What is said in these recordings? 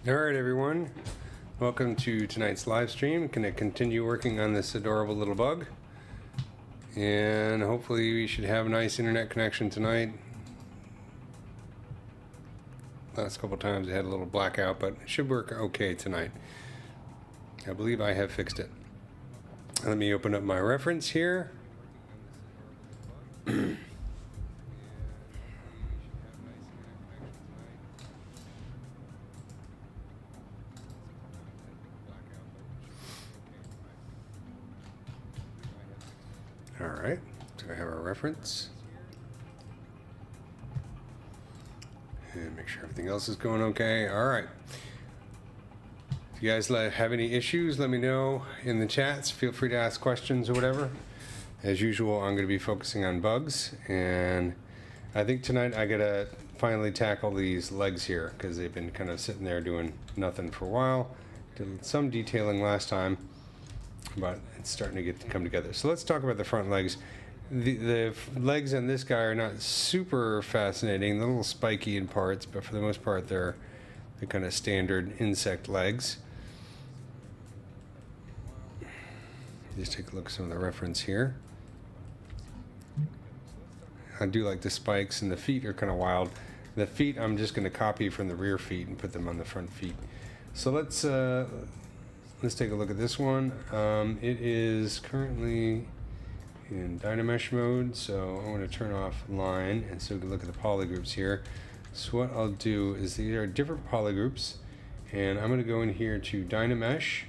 All right, everyone. Welcome to tonight's live stream. Going to continue working on this adorable little bug. And hopefully we should have a nice internet connection tonight. Last couple times I had a little blackout, but it should work okay tonight. I believe I have fixed it. Let me open up my reference here. All right, so I have our reference. And make sure everything else is going okay. All right. If you guys have any issues, let me know in the chats. Feel free to ask questions or whatever. As usual, I'm going to be focusing on bugs. And I think tonight I got to finally tackle these legs here because they've been kind of sitting there doing nothing for a while. Did some detailing last time, but it's starting to come together. So let's talk about the front legs. The legs on this guy are not super fascinating. They're a little spiky in parts, but for the most part, they're kind of standard insect legs. Just take a look at some of the reference here. I do like the spikes, and the feet are kind of wild. The feet I'm just going to copy from the rear feet and put them on the front feet. So let's take a look at this one. It is currently in Dynamesh mode, so I want to turn off line, and so we can look at the polygroups here. So what I'll do is these are different polygroups, and I'm going to go in here to Dynamesh,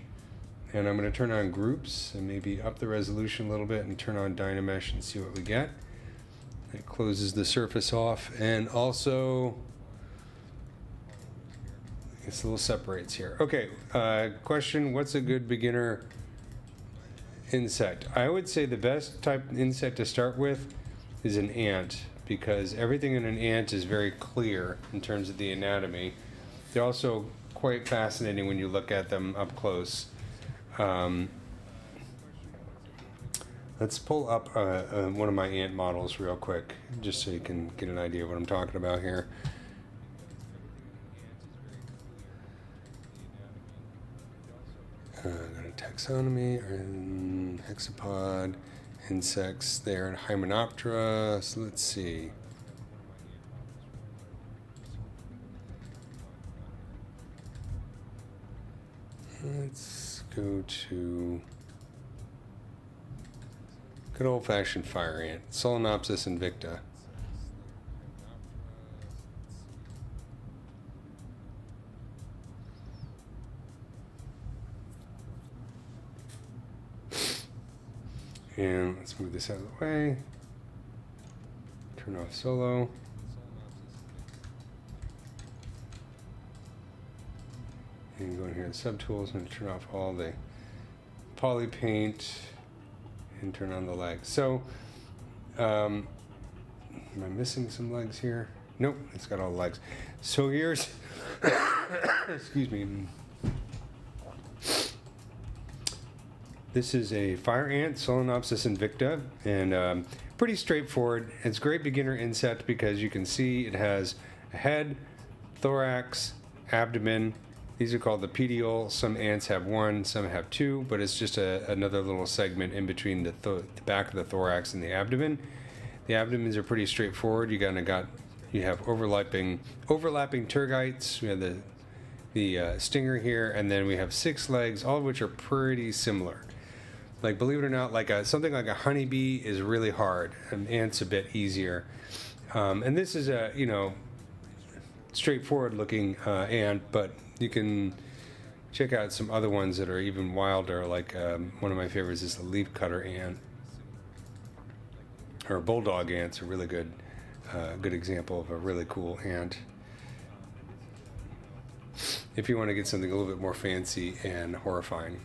and I'm going to turn on groups and maybe up the resolution a little bit and turn on Dynamesh and see what we get. It closes the surface off, and also it's a little separates here. Okay, question, what's a good beginner insect? I would say the best type of insect to start with is an ant, because everything in an ant is very clear in terms of the anatomy. They're also quite fascinating when you look at them up close. Let's pull up one of my ant models real quick, just so you can get an idea of what I'm talking about here. Go to taxonomy, and hexapod, insects there, and Hymenoptera. So let's see. Let's go to good old-fashioned fire ant, Solenopsis invicta. And let's move this out of the way. Turn off solo. And go in here in subtools and turn off all the poly paint and turn on the legs. So, am I missing some legs here? Nope, it's got all the legs. So here's, excuse me. This is a fire ant, Solenopsis invicta, and pretty straightforward. It's a great beginner insect because you can see it has a head, thorax, abdomen. These are called the petiole. Some ants have one, some have two, but it's just another little segment in between the back of the thorax and the abdomen. The abdomens are pretty straightforward. You have overlapping tergites. We have the stinger here, and then we have 6 legs, all of which are pretty similar. Like, believe it or not, like something like a honeybee is really hard, and ant's a bit easier. And this is a straightforward-looking ant, but you can check out some other ones that are even wilder. Like one of my favorites is the leafcutter ant, or bulldog ant's a really good example of a really cool ant. If you want to get something a little bit more fancy and horrifying.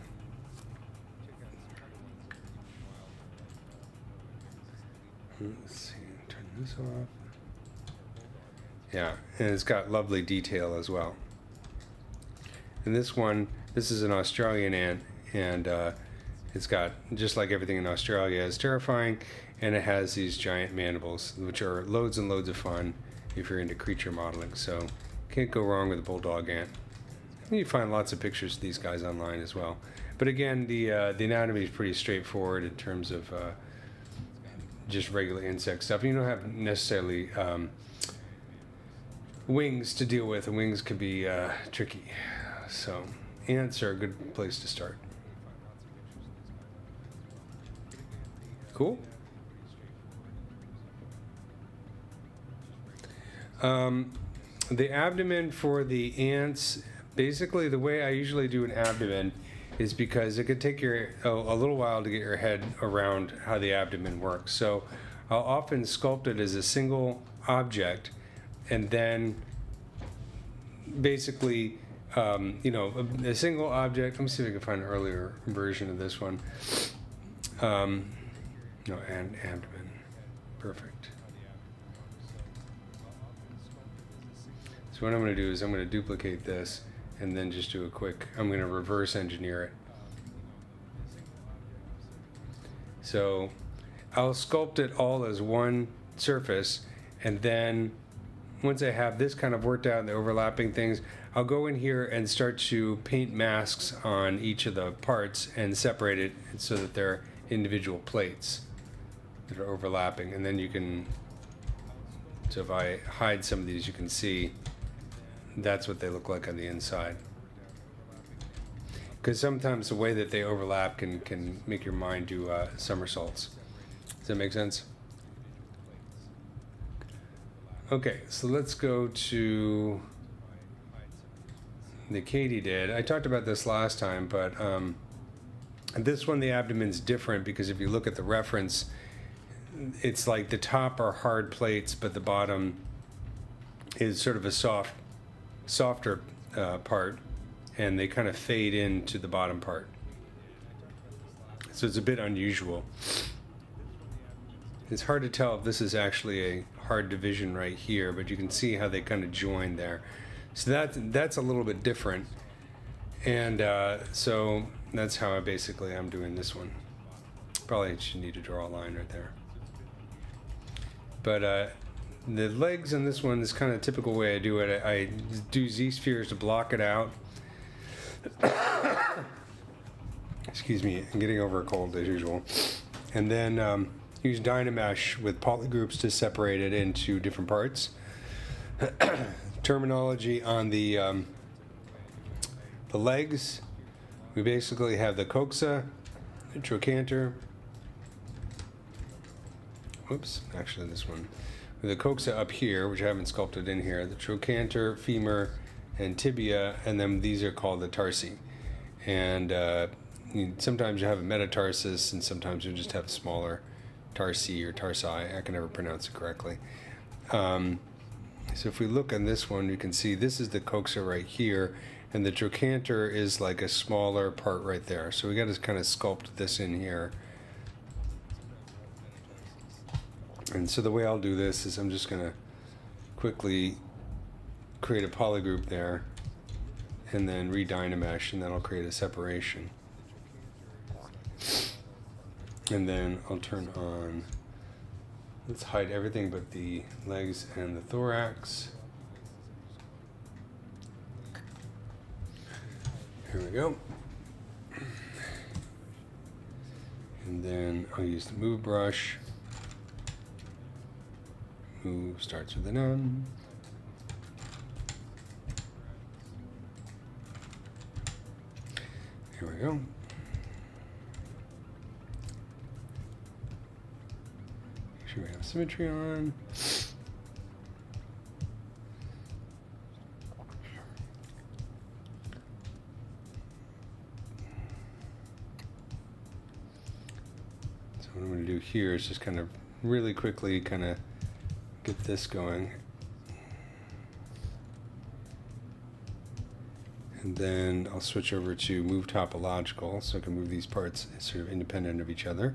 Let's see, turn this off. Yeah, and it's got lovely detail as well. And this one, this is an Australian ant, and it's got, just like everything in Australia, it's terrifying, and it has these giant mandibles, which are loads and loads of fun if you're into creature modeling. So can't go wrong with a bulldog ant. You find lots of pictures of these guys online as well. But again, the anatomy is pretty straightforward in terms of just regular insect stuff. You don't have necessarily wings to deal with, and wings can be tricky. So ants are a good place to start. Cool. The abdomen for the ants, basically the way I usually do an abdomen is because it could take a little while to get your head around how the abdomen works. So I'll often sculpt it as a single object, and then basically, a single object. Let me see if I can find an earlier version of this one. And abdomen. Perfect. So what I'm going to do is I'm going to duplicate this and then just do I'm going to reverse engineer it. So I'll sculpt it all as one surface, and then once I have this kind of worked out and the overlapping things, I'll go in here and start to paint masks on each of the parts and separate it so that they're individual plates that are overlapping. And then you can, so if I hide some of these, you can see that's what they look like on the inside. Because sometimes the way that they overlap can make your mind do somersaults. Does that make sense? Okay, so let's go to the katydid. I talked about this last time, but this one, the abdomen's different because if you look at the reference, it's like the top are hard plates, but the bottom is sort of a softer part, and they kind of fade into the bottom part. So it's a bit unusual. It's hard to tell if this is actually a hard division right here, but you can see how they kind of join there. So that's a little bit different. And so that's how I'm doing this one. Probably should need to draw a line right there. But the legs on this one is kind of the typical way I do it. I do Z-spheres to block it out. Excuse me, I'm getting over a cold as usual. And then use Dynamesh with polygroups to separate it into different parts. Terminology on the legs. We basically have the coxa, the trochanter. Oops, actually this one. The coxa up here, which I haven't sculpted in here, the trochanter, femur, and tibia, and then these are called the tarsi. And sometimes you have a metatarsus, and sometimes you just have smaller tarsi or tarsi. I can never pronounce it correctly. So if we look on this one, you can see this is the coxa right here, and the trochanter is like a smaller part right there. So we got to kind of sculpt this in here. And so the way I'll do this is I'm just going to quickly create a polygroup there and then re-Dynamesh, and then I'll create a separation. And then I'll turn on, let's hide everything but the legs and the thorax. Here we go. And then I'll use the move brush. Move starts with an M. Here we go. Make sure we have symmetry on. So what I'm going to do here is just kind of really quickly kind of get this going. And then I'll switch over to move topological, so I can move these parts sort of independent of each other.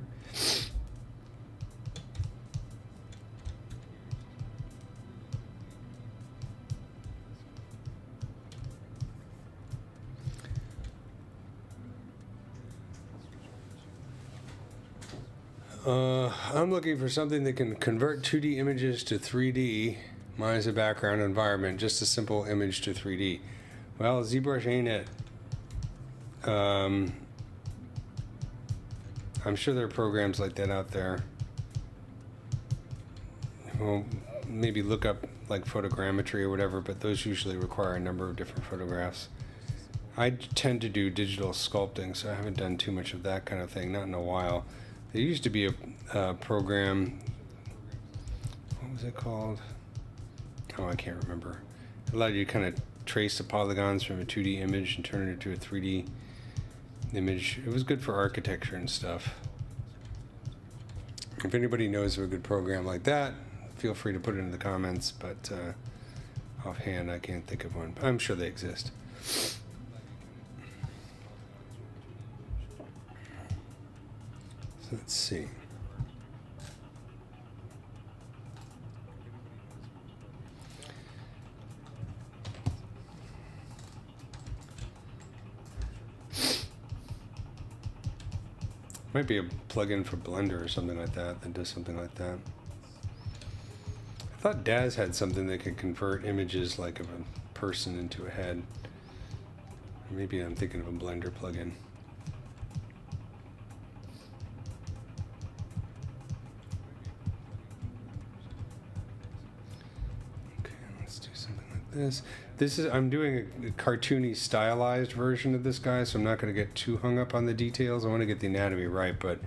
I'm looking for something that can convert 2D images to 3D minus a background environment, just a simple image to 3D. Well, ZBrush ain't it. I'm sure there are programs like that out there. Well, maybe look up like photogrammetry or whatever, but those usually require a number of different photographs. I tend to do digital sculpting, so I haven't done too much of that kind of thing, not in a while. There used to be a program, what was it called? Oh, I can't remember. It allowed you to kind of trace the polygons from a 2D image and turn it into a 3D image. It was good for architecture and stuff. If anybody knows of a good program like that, feel free to put it in the comments, but offhand I can't think of one. I'm sure they exist. So let's see. Might be a plugin for Blender or something like that that does something like that. I thought Daz had something that could convert images like of a person into a head. Or maybe I'm thinking of a Blender plugin. Okay, let's do something like this. I'm doing a cartoony stylized version of this guy, so I'm not going to get too hung up on the details. I want to get the anatomy right, but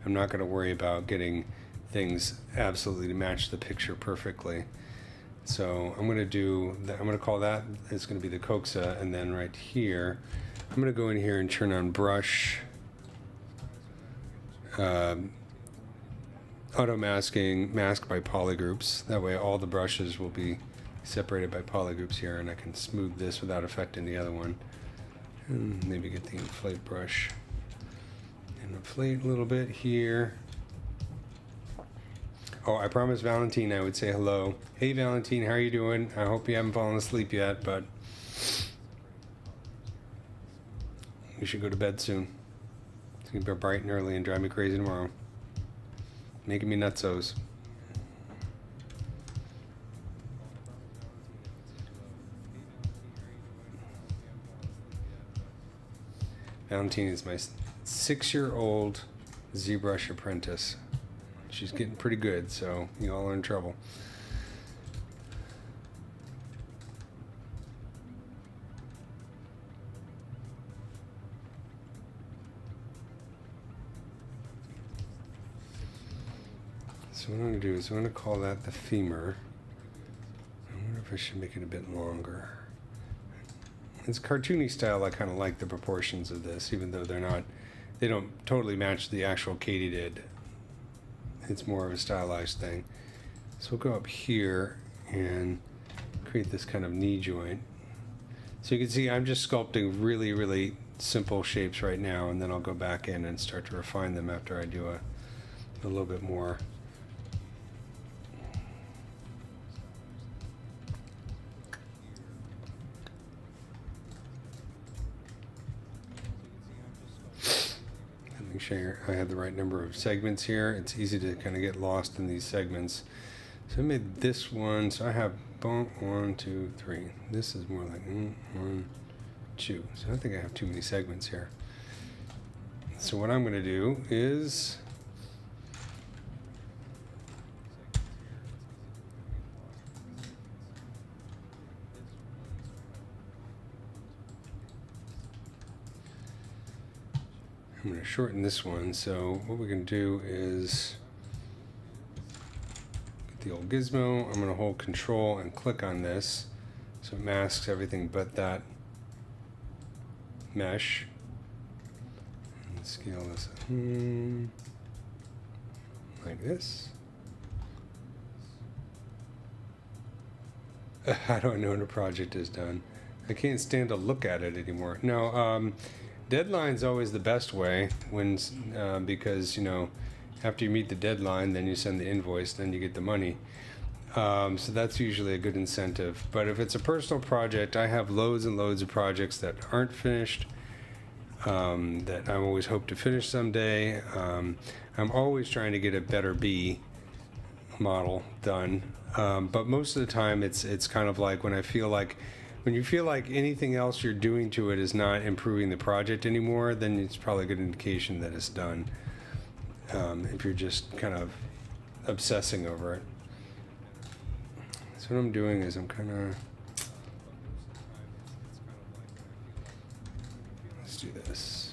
I'm not going to worry about getting things absolutely to match the picture perfectly. So I'm going to call that, it's going to be the coxa, and then right here, I'm going to go in here and turn on brush, auto masking, mask by polygroups. That way all the brushes will be separated by polygroups here, and I can smooth this without affecting the other one. And maybe get the inflate brush and inflate a little bit here. Oh, I promised Valentine I would say hello. Hey Valentine, how are you doing? I hope you haven't fallen asleep yet, but you should go to bed soon. It's gonna be bright and early and drive me crazy tomorrow. Making me nutsos. Valentine is my 6-year-old ZBrush apprentice. She's getting pretty good, so you all are in trouble. So what I'm going to do is I'm going to call that the femur. I wonder if I should make it a bit longer. It's cartoony style. I kind of like the proportions of this, even though they don't totally match the actual katydid. It's more of a stylized thing. So we'll go up here and create this kind of knee joint. So you can see I'm just sculpting really, really simple shapes right now, and then I'll go back in and start to refine them after I do a little bit more. Make sure I have the right number of segments here. It's easy to kind of get lost in these segments. So I made this one, so I have 1, 2, 3. This is more like 1, 2. So I think I have too many segments here. So what I'm going to do is I'm going to shorten this one. So what we can do is get the old gizmo. I'm going to hold Control and click on this, so it masks everything but that mesh. And scale this like this. I don't know when a project is done. I can't stand to look at it anymore. No, deadline's always the best way because, you know, after you meet the deadline, then you send the invoice, then you get the money. So that's usually a good incentive. But if it's a personal project, I have loads and loads of projects that aren't finished, that I always hope to finish someday. I'm always trying to get a better B model done. But most of the time it's kind of like when I feel like when you feel like anything else you're doing to it is not improving the project anymore, then it's probably a good indication that it's done. If you're just kind of obsessing over it. So what I'm doing is I'm kind of, let's do this.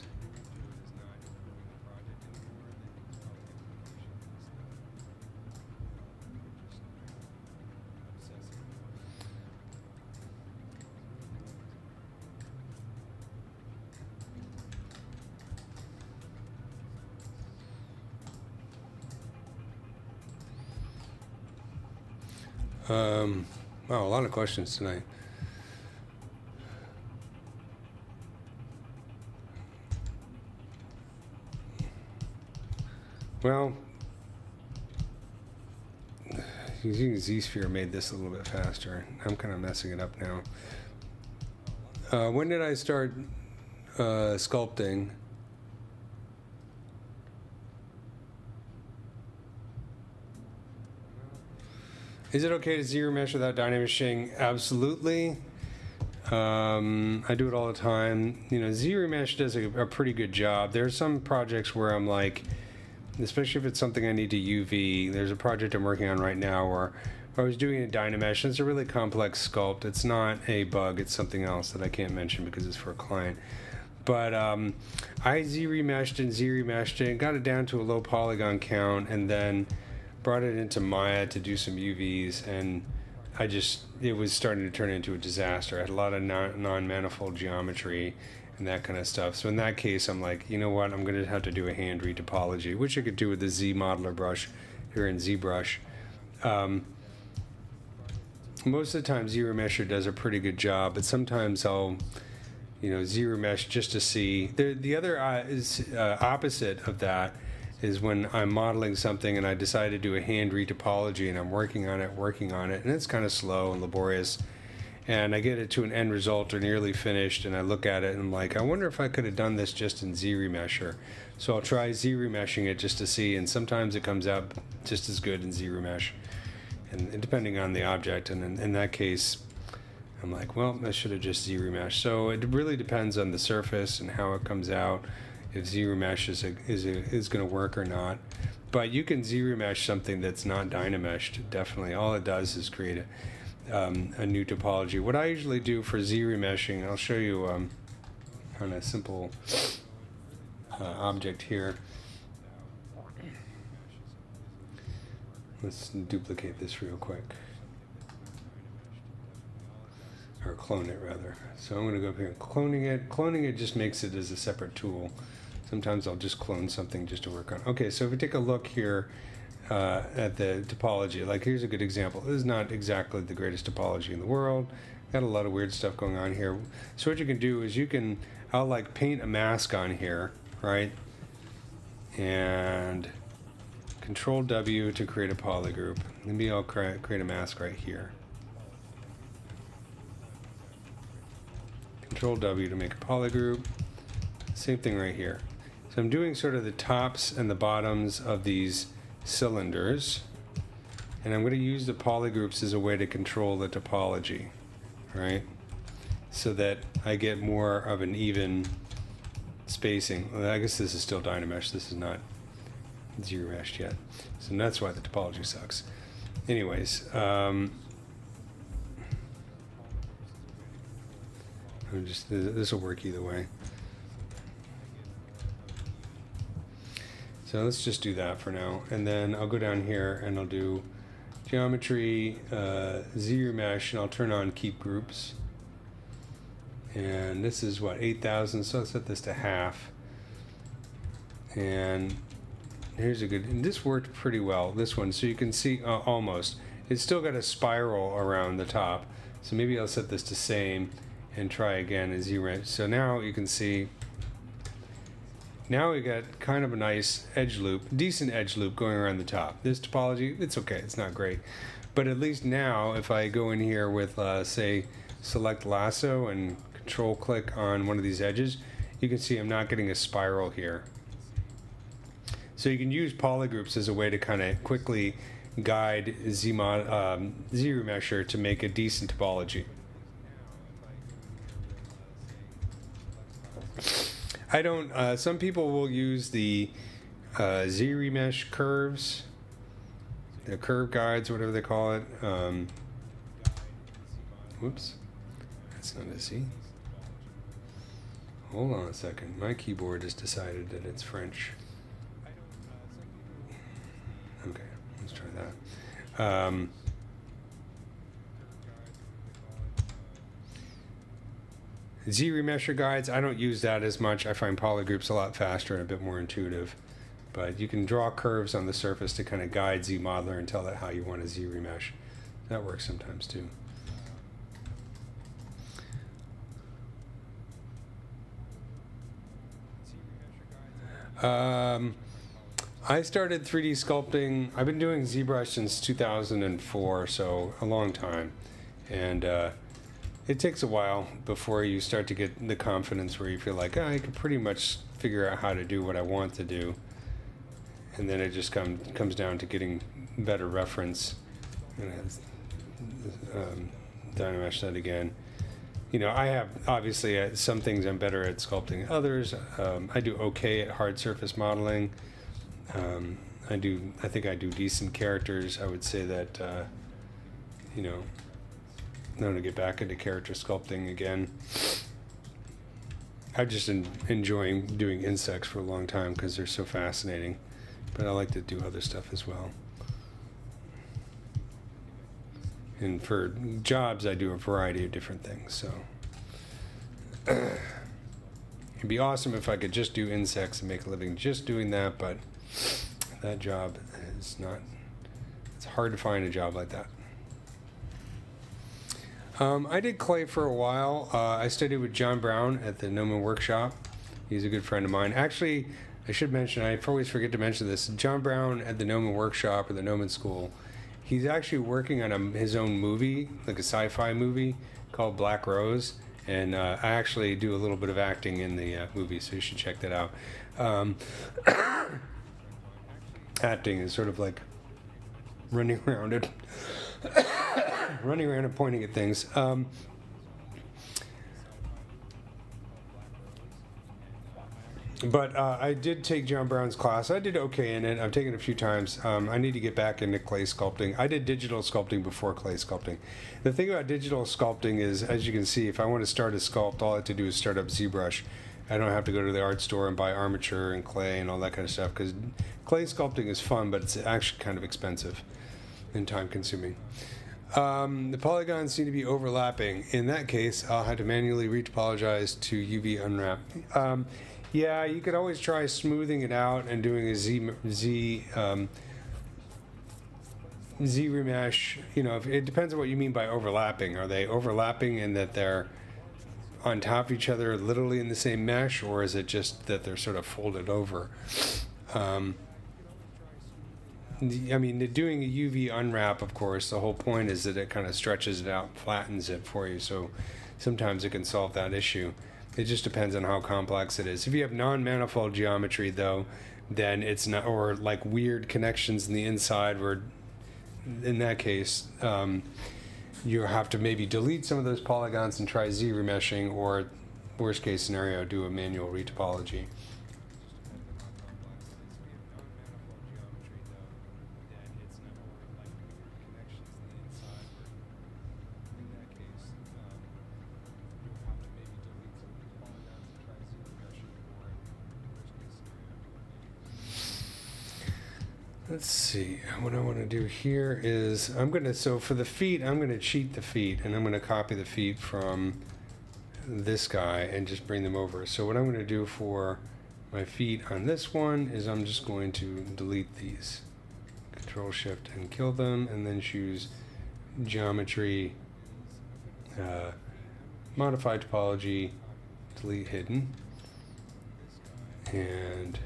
Wow, a lot of questions tonight. Well, using Z-Sphere made this a little bit faster. I'm kind of messing it up now. When did I start sculpting? Is it okay to zero mesh without dynameshing? Absolutely. I do it all the time. You know, zero mesh does a pretty good job. There are some projects where I'm like, especially if it's something I need to UV. There's a project I'm working on right now where I was doing a dynamesh. It's a really complex sculpt. It's not a bug. It's something else that I can't mention because it's for a client. But I Z-remeshed and Z-remeshed it and got it down to a low polygon count, and then brought it into Maya to do some UVs, and it was starting to turn into a disaster. I had a lot of non-manifold geometry and that kind of stuff. So in that case, I'm like, you know what, I'm going to have to do a hand retopology, which I could do with the Z modeler brush here in Zbrush. Most of the time, Z-remesher does a pretty good job, but sometimes I'll, Z-remesh just to see. The other opposite of that is when I'm modeling something and I decide to do a hand retopology and I'm working on it, and it's kind of slow and laborious, and I get it to an end result or nearly finished, and I look at it and I'm like, I wonder if I could have done this just in Z-remesher. So I'll try Z-remeshing it just to see, and sometimes it comes out just as good in Z-remesh, and depending on the object, and in that case, I'm like, well, I should have just Z-remeshed. So it really depends on the surface and how it comes out, if Z-remesh is going to work or not. But you can Z-remesh something that's not dynameshed, definitely. All it does is create a new topology. What I usually do for Z-remeshing, I'll show you on a simple object here. Let's duplicate this real quick. Or clone it, rather. So I'm going to go up here and cloning it. Cloning it just makes it as a separate tool. Sometimes I'll just clone something just to work on. Okay, so if we take a look here at the topology, like here's a good example. This is not exactly the greatest topology in the world. Got a lot of weird stuff going on here. So what you can do is I'll like paint a mask on here, right? And Control W to create a polygroup. Maybe I'll create a mask right here. Control W to make a polygroup. Same thing right here. So I'm doing sort of the tops and the bottoms of these cylinders, and I'm going to use the polygroups as a way to control the topology, right? So that I get more of an even spacing. Well, I guess this is still Dynamesh. This is not Z-remeshed yet. So that's why the topology sucks. Anyways, this will work either way. So let's just do that for now, and then I'll go down here and I'll do geometry, Z-remesh, and I'll turn on keep groups. And this is what, 8,000, so let's set this to half. And here's a good, and this worked pretty well, this one, so you can see almost. It's still got a spiral around the top, so maybe I'll set this to same and try again as Z-remesh. So now you can see, now we got kind of a nice edge loop, decent edge loop going around the top. This topology, it's okay, it's not great. But at least now, if I go in here with, say, select lasso and control click on one of these edges, you can see I'm not getting a spiral here. So you can use polygroups as a way to kind of quickly guide Z-remesher to make a decent topology. I don't. Some people will use the Z-remesh curves, the curve guides, whatever they call it. Whoops, that's not a Z. Hold on a second. My keyboard has decided that it's French. Okay, let's try that. Z-remesher guides, I don't use that as much. I find polygroups a lot faster and a bit more intuitive. But you can draw curves on the surface to kind of guide Z-modeler and tell it how you want to Z-remesh. That works sometimes too. I started 3D sculpting. I've been doing ZBrush since 2004, so a long time. And it takes a while before you start to get the confidence where you feel like, I can pretty much figure out how to do what I want to do. And then it just comes down to getting better reference. And Dynamesh that again. You know, I have obviously some things I'm better at sculpting than others. I do okay at hard surface modeling. I think I do decent characters. I would say that, you know, I'm going to get back into character sculpting again. I've just enjoying doing insects for a long time because they're so fascinating. But I like to do other stuff as well. And for jobs, I do a variety of different things. So it'd be awesome if I could just do insects and make a living just doing that, but that job is not, it's hard to find a job like that. I did clay for a while. I studied with John Brown at the Gnomon Workshop. He's a good friend of mine. Actually, I should mention, I always forget to mention this, John Brown at the Gnomon Workshop or the Gnomon School, he's actually working on his own movie, like a sci-fi movie called Black Rose, and I actually do a little bit of acting in the movie, so you should check that out. Acting is sort of like running around and pointing at things. But I did take John Brown's class. I did okay in it. I've taken it a few times. I need to get back into clay sculpting. I did digital sculpting before clay sculpting. The thing about digital sculpting is, as you can see, if I want to start a sculpt, all I have to do is start up ZBrush. I don't have to go to the art store and buy armature and clay and all that kind of stuff, because clay sculpting is fun, but it's actually kind of expensive and time consuming. The polygons seem to be overlapping. In that case, I'll have to manually retopologize to UV unwrap. Yeah, you could always try smoothing it out and doing a Z remesh. You know, it depends on what you mean by overlapping. Are they overlapping in that they're on top of each other, literally in the same mesh, or is it just that they're sort of folded over? I mean, doing a UV unwrap, of course, the whole point is that it kind of stretches it out, flattens it for you. So sometimes it can solve that issue. It just depends on how complex it is. If you have non-manifold geometry, though, then it's not, or like weird connections in the inside, where in that case, you have to maybe delete some of those polygons and try Z-remeshing, or worst case scenario, do a manual retopology. Let's see, what I want to do here is, so for the feet, I'm going to cheat the feet, and I'm going to copy the feet from this guy and just bring them over. So what I'm going to do for my feet on this one is I'm just going to delete these. Control Shift and kill them, and then choose Geometry, Modify Topology, Delete Hidden, and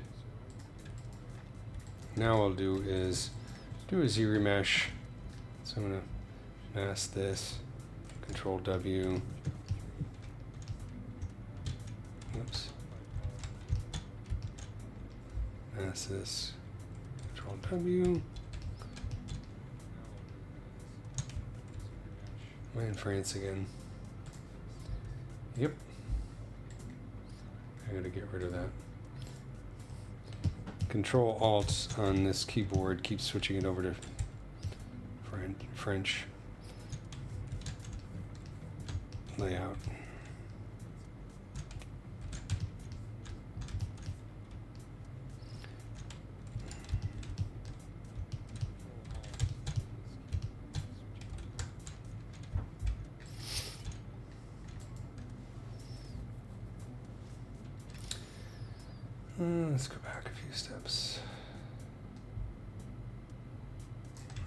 now what I'll do is do a Z-remesh. So I'm going to mask this, Control W. Oops. Mask this, Control W. Am I in France again? Yep. I gotta get rid of that. Control Alt on this keyboard keeps switching it over to French layout. Let's go back a few steps.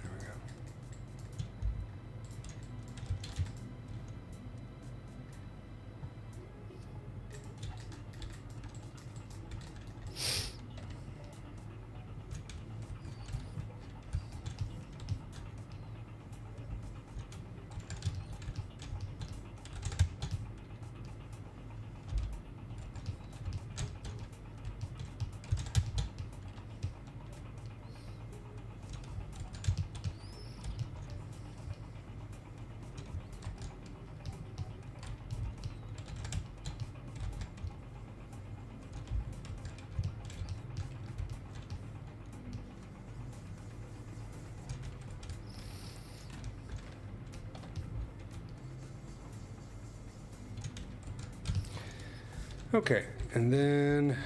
There we go. Okay, and then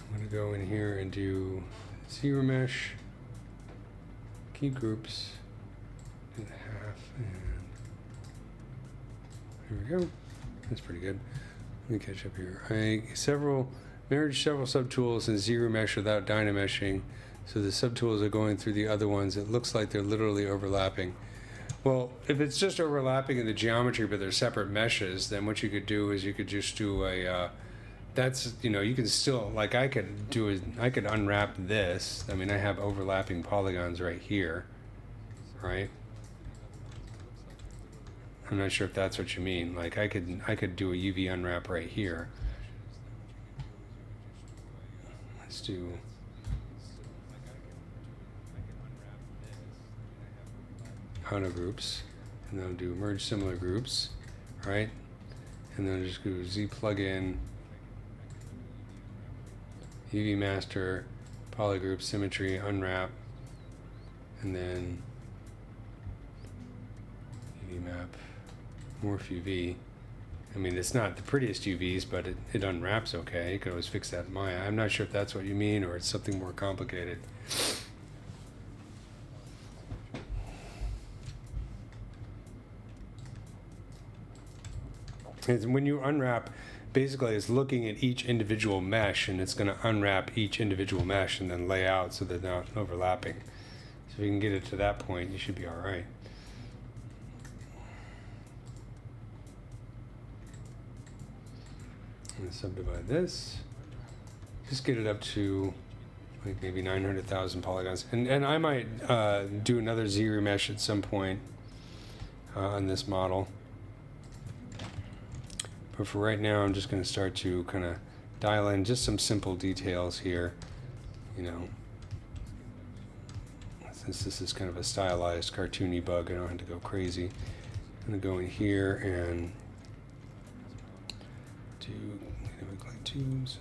I'm going to go in here and do zero mesh, key groups, do the half, and there we go. That's pretty good. Let me catch up here. I merged several subtools in zero mesh without dynameshing, so the subtools are going through the other ones. It looks like they're literally overlapping. Well, if it's just overlapping in the geometry, but they're separate meshes, then what you could do is you could just do a, that's, you know, you can still, like I could unwrap this. I mean, I have overlapping polygons right here, right? I'm not sure if that's what you mean. Like I could do a UV unwrap right here. Let's do. Auto groups, and then I'll do merge similar groups, right? And then I'll just go Z plugin, UV master, polygroup, symmetry, unwrap, and then UV map, morph UV. I mean, it's not the prettiest UVs, but it unwraps okay. You can always fix that in Maya. I'm not sure if that's what you mean or it's something more complicated. And when you unwrap, basically it's looking at each individual mesh, and it's going to unwrap each individual mesh and then lay out so they're not overlapping. So if you can get it to that point, you should be all right. And subdivide this. Just get it up to like maybe 900,000 polygons. And I might do another zero mesh at some point on this model. But for right now, I'm just going to start to kind of dial in just some simple details here, you know. Since this is kind of a stylized, cartoony bug, I don't have to go crazy. I'm going to go in here and do like tubes.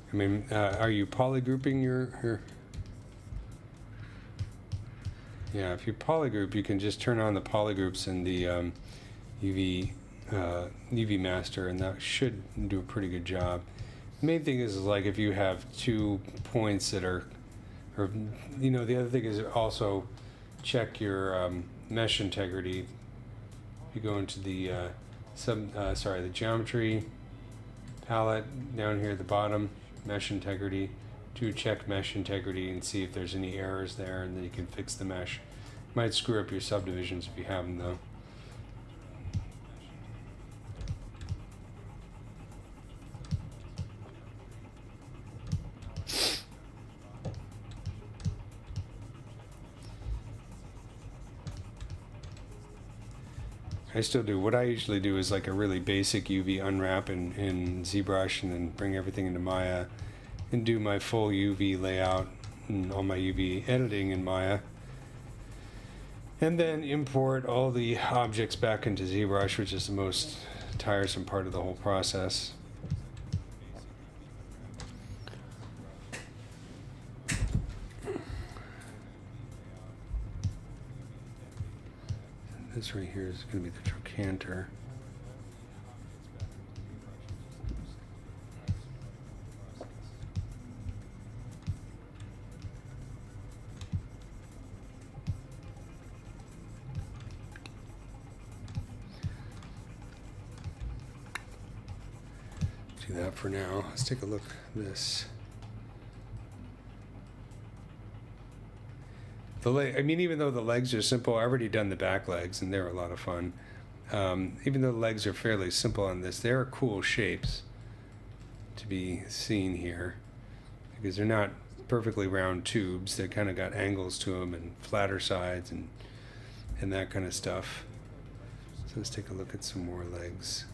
I mean, are you polygrouping your? Yeah, if you polygroup, you can just turn on the polygroups in the UV master, and that should do a pretty good job. The main thing is like if you have 2 points that are, or you know, the other thing is also check your mesh integrity. If you go into the the geometry palette down here at the bottom. Mesh integrity, to check mesh integrity and see if there's any errors there, and then you can fix the mesh. Might screw up your subdivisions if you have them though. I still do. What I usually do is like a really basic UV unwrap in Zbrush, and then bring everything into Maya and do my full UV layout and all my UV editing in Maya. And then import all the objects back into ZBrush, which is the most tiresome part of the whole process. This right here is going to be the trochanter. Do that for now. Let's take a look at this. I mean, even though the legs are simple, I've already done the back legs, and they're a lot of fun. Even though the legs are fairly simple on this, they're cool shapes to be seen here, because they're not perfectly round tubes. They kind of got angles to them and flatter sides and that kind of stuff. So let's take a look at some more legs.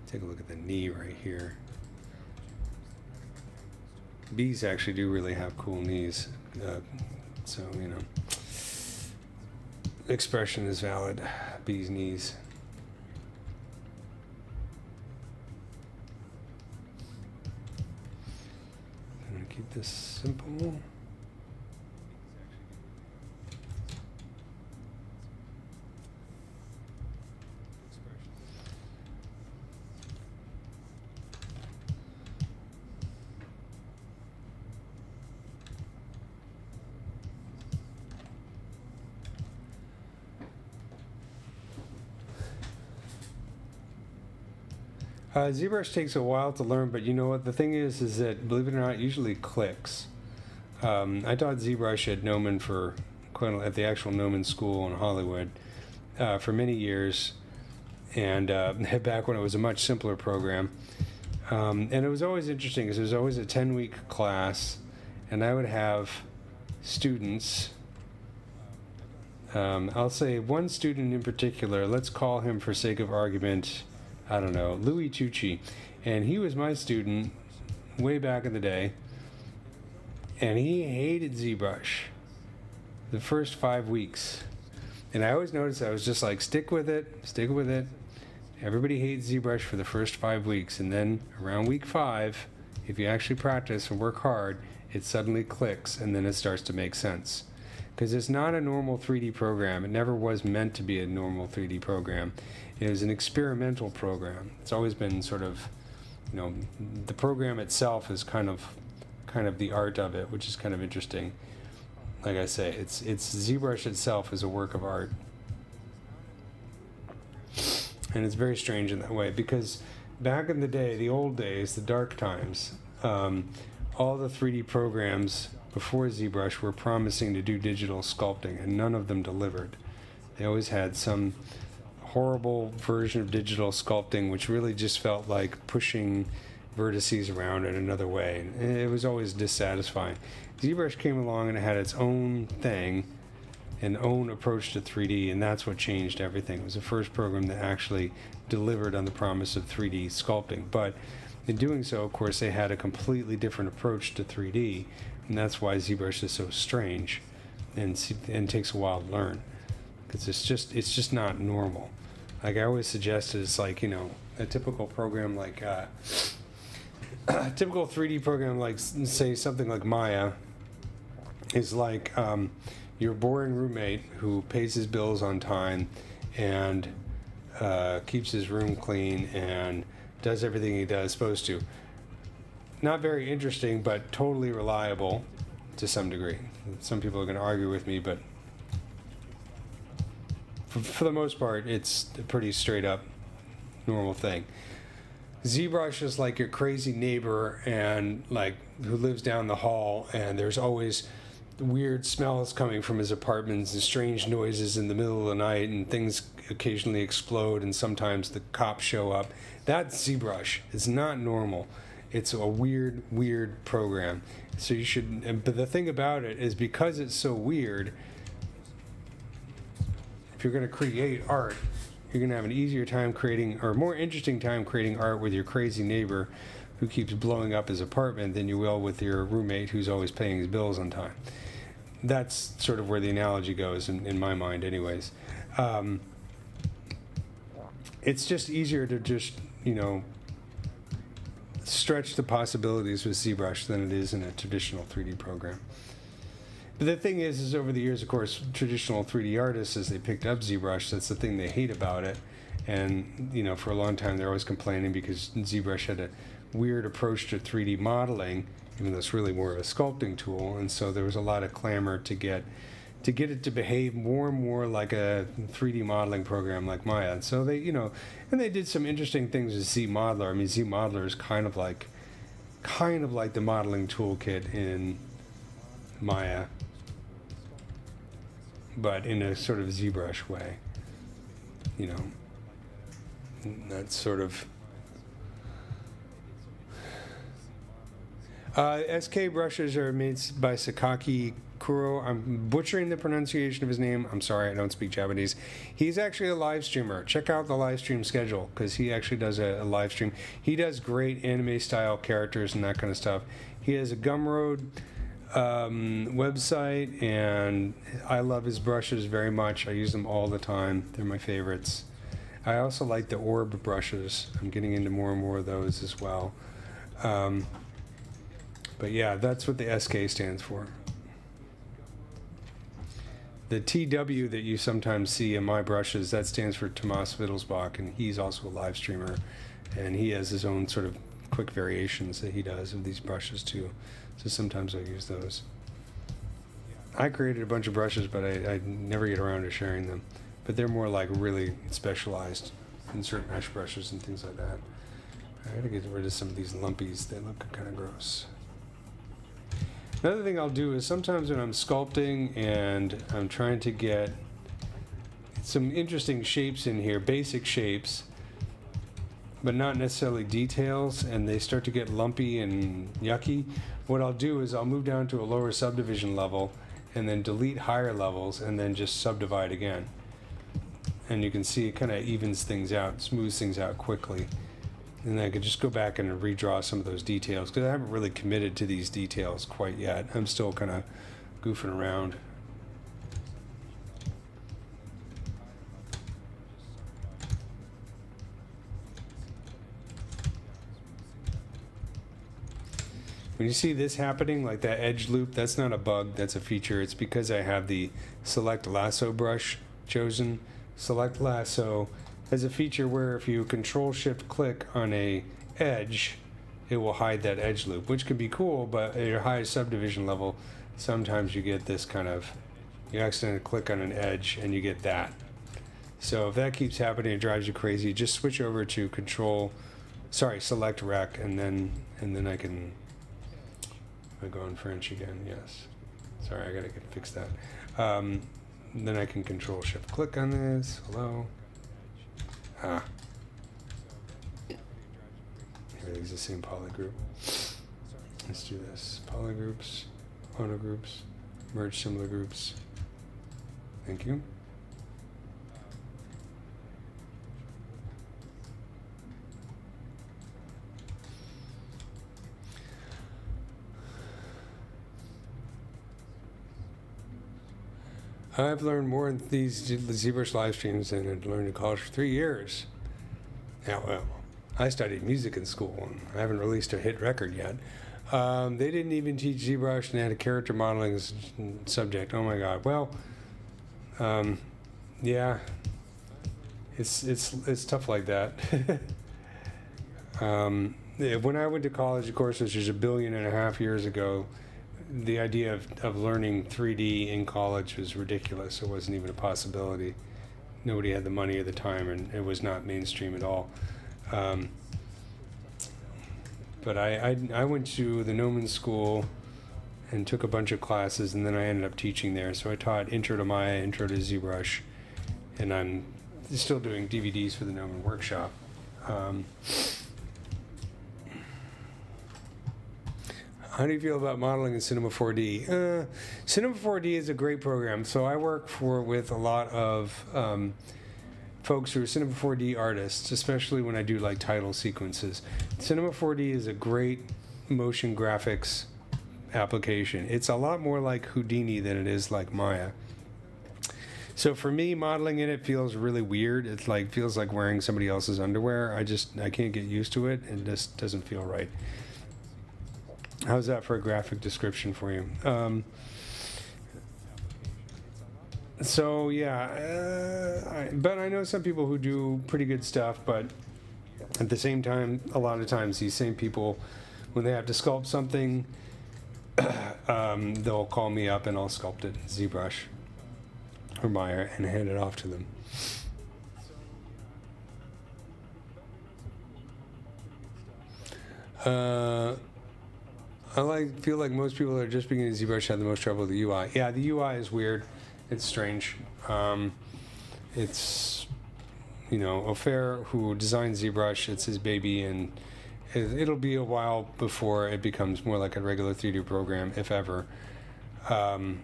Take a look at the knee right here. Bees actually do really have cool knees. So, you know, expression is valid. Bees' knees. I'm going to keep this simple. ZBrush takes a while to learn, but you know what? The thing is that, believe it or not, it usually clicks. I taught ZBrush at Gnomon at the actual Gnomon school in Hollywood for many years, and back when it was a much simpler program. And it was always interesting because it was always a 10-week class, and I would have students. I'll say one student in particular, let's call him for sake of argument, I don't know, Louis Tucci. And he was my student way back in the day. And he hated ZBrush the first 5 weeks. And I always noticed I was just like, stick with it. Everybody hates ZBrush for the first 5 weeks. And then around week 5, if you actually practice and work hard, it suddenly clicks and then it starts to make sense. Because it's not a normal 3D program. It never was meant to be a normal 3D program. It was an experimental program. It's always been sort of, you know, the program itself is kind of the art of it, which is kind of interesting. Like I say, it's ZBrush itself is a work of art. And it's very strange in that way, because back in the day, the old days, the dark times, all the 3D programs before ZBrush were promising to do digital sculpting, and none of them delivered. They always had some horrible version of digital sculpting, which really just felt like pushing vertices around in another way. And it was always dissatisfying. ZBrush came along and it had its own thing, an own approach to 3D, and that's what changed everything. It was the first program that actually delivered on the promise of 3D sculpting. But in doing so, of course, they had a completely different approach to 3D, and that's why ZBrush is so strange and takes a while to learn, because it's just not normal. Like I always suggest, it's like, you know, a typical program like a typical 3D program like, say, something like Maya is like your boring roommate who pays his bills on time and keeps his room clean and does everything he does supposed to. Not very interesting, but totally reliable to some degree. Some people are going to argue with me, but for the most part, it's a pretty straight up normal thing. ZBrush is like your crazy neighbor and like who lives down the hall, and there's always weird smells coming from his apartments and strange noises in the middle of the night, and things occasionally explode, and sometimes the cops show up. That's ZBrush. It's not normal. It's a weird program. So you should, but the thing about it is, because it's so weird, if you're going to create art, you're going to have an easier time creating, or more interesting time creating art with your crazy neighbor who keeps blowing up his apartment than you will with your roommate who's always paying his bills on time. That's sort of where the analogy goes in my mind anyways. It's just easier to just, stretch the possibilities with ZBrush than it is in a traditional 3D program. But the thing is over the years, of course, traditional 3D artists, as they picked up ZBrush, that's the thing they hate about it. And, for a long time, they're always complaining because ZBrush had a weird approach to 3D modeling, even though it's really more of a sculpting tool. And so there was a lot of clamor to get it to behave more and more like a 3D modeling program like Maya. And so they, and they did some interesting things with ZModeler. I mean, ZModeler is kind of like the modeling toolkit in Maya, but in a sort of ZBrush way. That's sort of... SK brushes are made by Sakaki Kuro. I'm butchering the pronunciation of his name. I'm sorry, I don't speak Japanese. He's actually a live streamer. Check out the live stream schedule, because he actually does a live stream. He does great anime style characters and that kind of stuff. He has a Gumroad website, and I love his brushes very much. I use them all the time. They're my favorites. I also like the orb brushes. I'm getting into more and more of those as well. But yeah, that's what the SK stands for. The TW that you sometimes see in my brushes, that stands for Tomas Wittelsbach, and he's also a live streamer, and he has his own sort of quick variations that he does of these brushes too. So sometimes I use those. I created a bunch of brushes, but I never get around to sharing them. But they're more like really specialized insert mesh brushes and things like that. I gotta get rid of some of these lumpies. They look kind of gross. Another thing I'll do is sometimes when I'm sculpting and I'm trying to get some interesting shapes in here, basic shapes, but not necessarily details, and they start to get lumpy and yucky, what I'll do is I'll move down to a lower subdivision level and then delete higher levels and then just subdivide again. And you can see it kind of evens things out, smooths things out quickly. And I could just go back and redraw some of those details, because I haven't really committed to these details quite yet. I'm still kind of goofing around. When you see this happening, like that edge loop, that's not a bug, that's a feature. It's because I have the Select Lasso brush chosen. Select Lasso has a feature where if you Control-Shift-Click on a edge, it will hide that edge loop, which can be cool, but at your highest subdivision level, sometimes you get this kind of, you accidentally click on an edge and you get that. So if that keeps happening, it drives you crazy, just switch over to Select Rec, and then I can, I go in French again, yes. Sorry, I gotta fix that. Then I can Control-Shift-Click on this, hello. Everything's the same polygroup. Let's do this. Polygroups, monogroups, merge similar groups. Thank you. I've learned more in these ZBrush live streams than I'd learned in college for 3 years. Yeah, well, I studied music in school, and I haven't released a hit record yet. They didn't even teach ZBrush, and they had a character modeling subject. Oh my God. Well, yeah, it's tough like that. When I went to college, of course, which was 1.5 billion years ago, the idea of learning 3D in college was ridiculous. It wasn't even a possibility. Nobody had the money at the time, and it was not mainstream at all. But I went to the Gnomon School and took a bunch of classes, and then I ended up teaching there. So I taught Intro to Maya, Intro to ZBrush, and I'm still doing DVDs for the Gnomon Workshop. How do you feel about modeling in Cinema 4D? Cinema 4D is a great program. So I work with a lot of folks who are Cinema 4D artists, especially when I do like title sequences. Cinema 4D is a great motion graphics application. It's a lot more like Houdini than it is like Maya. So for me, modeling in it feels really weird. It like feels like wearing somebody else's underwear. I can't get used to it. It just doesn't feel right. How's that for a graphic description for you? So yeah, but I know some people who do pretty good stuff, but at the same time, a lot of times these same people, when they have to sculpt something, they'll call me up and I'll sculpt it in ZBrush or Maya and hand it off to them. Feel like most people that are just beginning ZBrush have the most trouble with the UI. Yeah, the UI is weird. It's strange. It's, Ofer, who designed ZBrush, it's his baby, and it'll be a while before it becomes more like a regular 3D program, if ever. And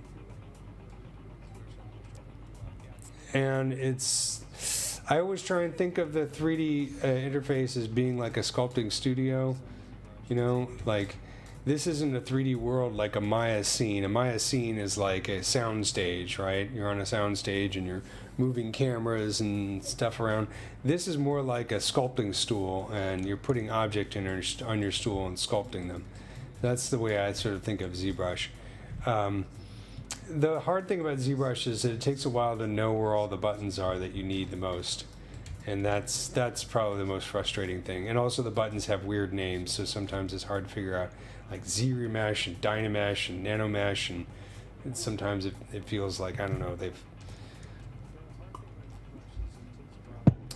I always try and think of the 3D interface as being like a sculpting studio, like this isn't a 3D world like a Maya scene. A Maya scene is like a sound stage, right? You're on a sound stage and you're moving cameras and stuff around. This is more like a sculpting stool, and you're putting object on your stool and sculpting them. That's the way I sort of think of ZBrush. The hard thing about ZBrush is that it takes a while to know where all the buttons are that you need the most. And that's probably the most frustrating thing. And also the buttons have weird names, so sometimes it's hard to figure out, like Z-Remesh and Dynamesh and Nanomesh, and sometimes it feels like, I don't know, they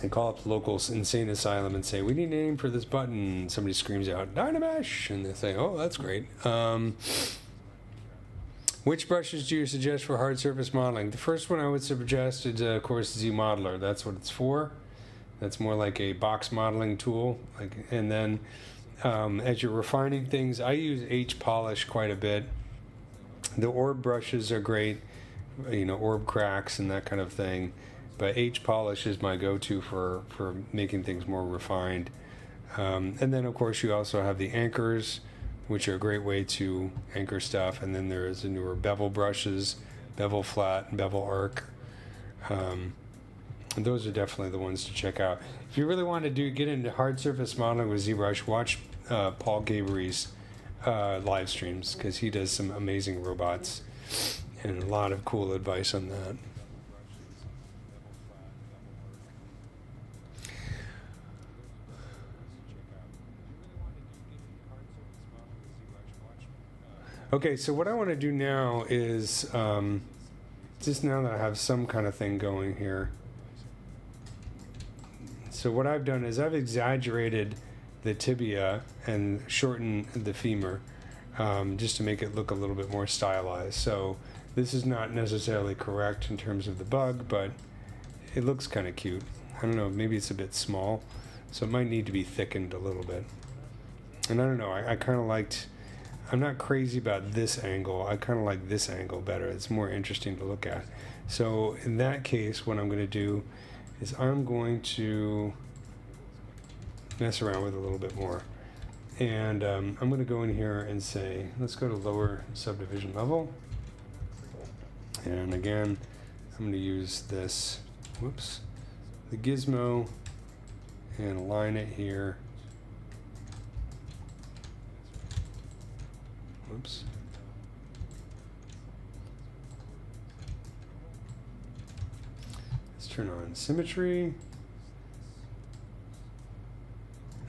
call up the local insane asylum and say, we need a name for this button. And somebody screams out, Dynamesh, and they say, oh, that's great. Which brushes do you suggest for hard surface modeling? The first one I would suggest is, of course, ZModeler. That's what it's for. That's more like a box modeling tool. And then as you're refining things, I use H-Polish quite a bit. The orb brushes are great, orb cracks and that kind of thing. But H-Polish is my go-to for making things more refined. And then, of course, you also have the anchors, which are a great way to anchor stuff. And then there is the newer bevel brushes, bevel flat, bevel arc. And those are definitely the ones to check out. If you really want to get into hard surface modeling with ZBrush, watch Paul Gabery's live streams, because he does some amazing robots and a lot of cool advice on that. Okay, so what I want to do now is, just now that I have some kind of thing going here, so what I've done is I've exaggerated the tibia and shortened the femur, just to make it look a little bit more stylized. So this is not necessarily correct in terms of the bug, but it looks kind of cute. I don't know, maybe it's a bit small, so it might need to be thickened a little bit. And I don't know, I kind of liked... I'm not crazy about this angle. I kind of like this angle better. It's more interesting to look at. So in that case, what I'm going to do is I'm going to mess around with it a little bit more. And I'm going to go in here and say, let's go to lower subdivision level. And again, I'm going to use this, the gizmo, and align it here. Whoops. Let's turn on symmetry.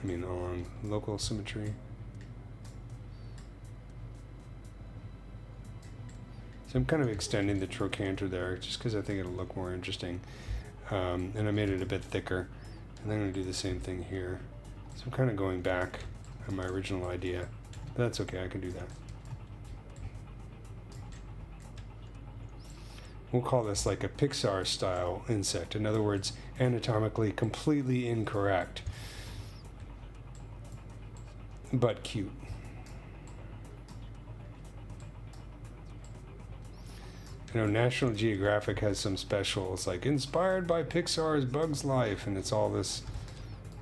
On local symmetry. So I'm kind of extending the trochanter there just because I think it'll look more interesting. And I made it a bit thicker. And I'm going to do the same thing here. So I'm kind of going back on my original idea. But that's okay, I can do that. We'll call this like a Pixar style insect. In other words, anatomically completely incorrect, but cute. You know, National Geographic has some specials like inspired by Pixar's Bug's Life, and it's all this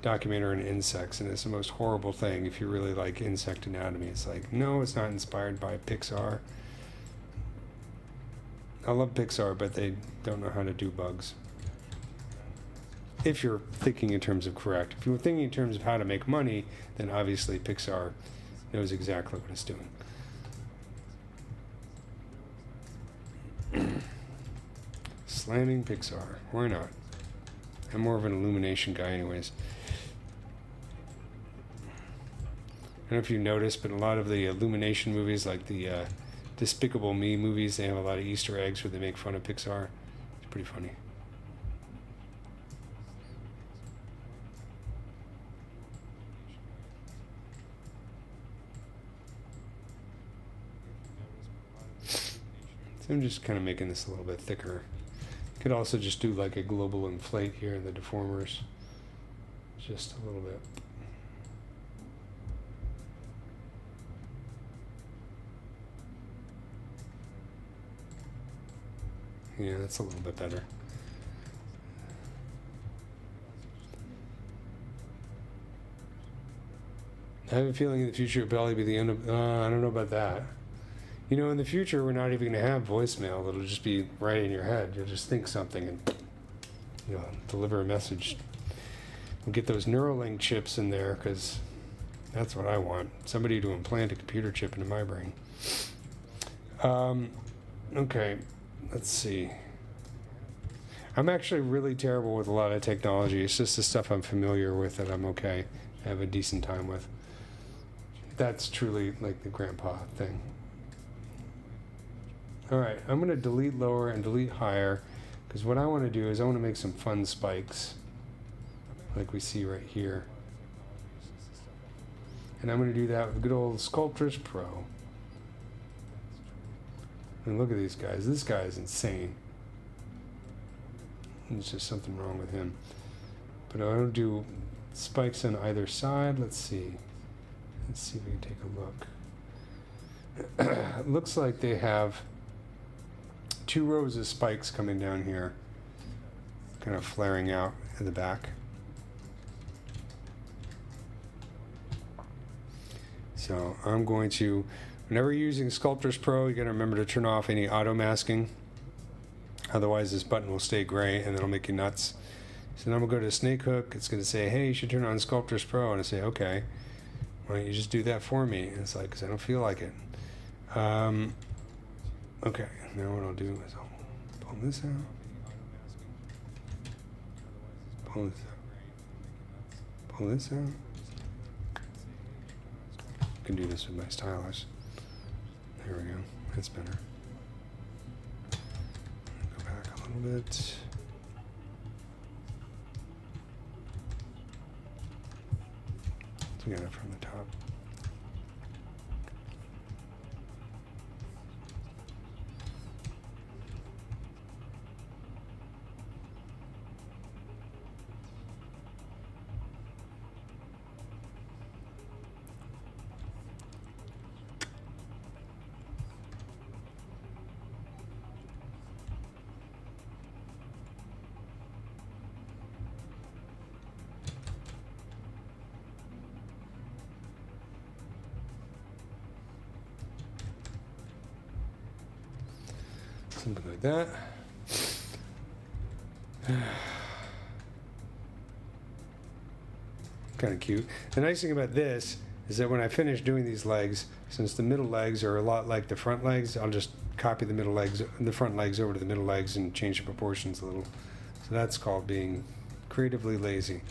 documentary on insects, and it's the most horrible thing if you really like insect anatomy. It's like, no, it's not inspired by Pixar. I love Pixar, but they don't know how to do bugs. If you're thinking in terms of correct. If you're thinking in terms of how to make money, then obviously Pixar knows exactly what it's doing. Slamming Pixar. Why not? I'm more of an illumination guy anyways. I don't know if you noticed, but a lot of the illumination movies, like the Despicable Me movies, they have a lot of Easter eggs where they make fun of Pixar. It's pretty funny. So I'm just kind of making this a little bit thicker. Could also just do like a global inflate here in the deformers. Just a little bit. Yeah, that's a little bit better. I have a feeling in the future it'll probably be the end of, I don't know about that. You know, in the future, we're not even going to have voicemail. It'll just be right in your head. You'll just think something and you'll deliver a message. We'll get those Neuralink chips in there because that's what I want. Somebody to implant a computer chip into my brain. Okay, let's see. I'm actually really terrible with a lot of technology. It's just the stuff I'm familiar with that I'm okay. I have a decent time with. That's truly like the grandpa thing. All right, I'm going to delete lower and delete higher because what I want to do is I want to make some fun spikes like we see right here. And I'm going to do that with good old Sculptris Pro. And look at these guys. This guy is insane. There's just something wrong with him. But I want to do spikes on either side. Let's see. Let's see if we can take a look. It looks like they have 2 rows of spikes coming down here, kind of flaring out in the back. So I'm going to, whenever you're using Sculptris Pro, you got to remember to turn off any auto masking. Otherwise this button will stay gray and it'll make you nuts. So then I'm going to go to Snake Hook. It's going to say, hey, you should turn on Sculptris Pro. And I say, okay, why don't you just do that for me? And it's like, because I don't feel like it. Okay, now what I'll do is I'll pull this out. Pull this out. Pull this out. I can do this with my stylus. There we go. That's better. Go back a little bit. So we got it from the top. Something like that. Kind of cute. The nice thing about this is that when I finish doing these legs, since the middle legs are a lot like the front legs, I'll just copy the middle legs, the front legs over to the middle legs and change the proportions a little. So that's called being creatively lazy.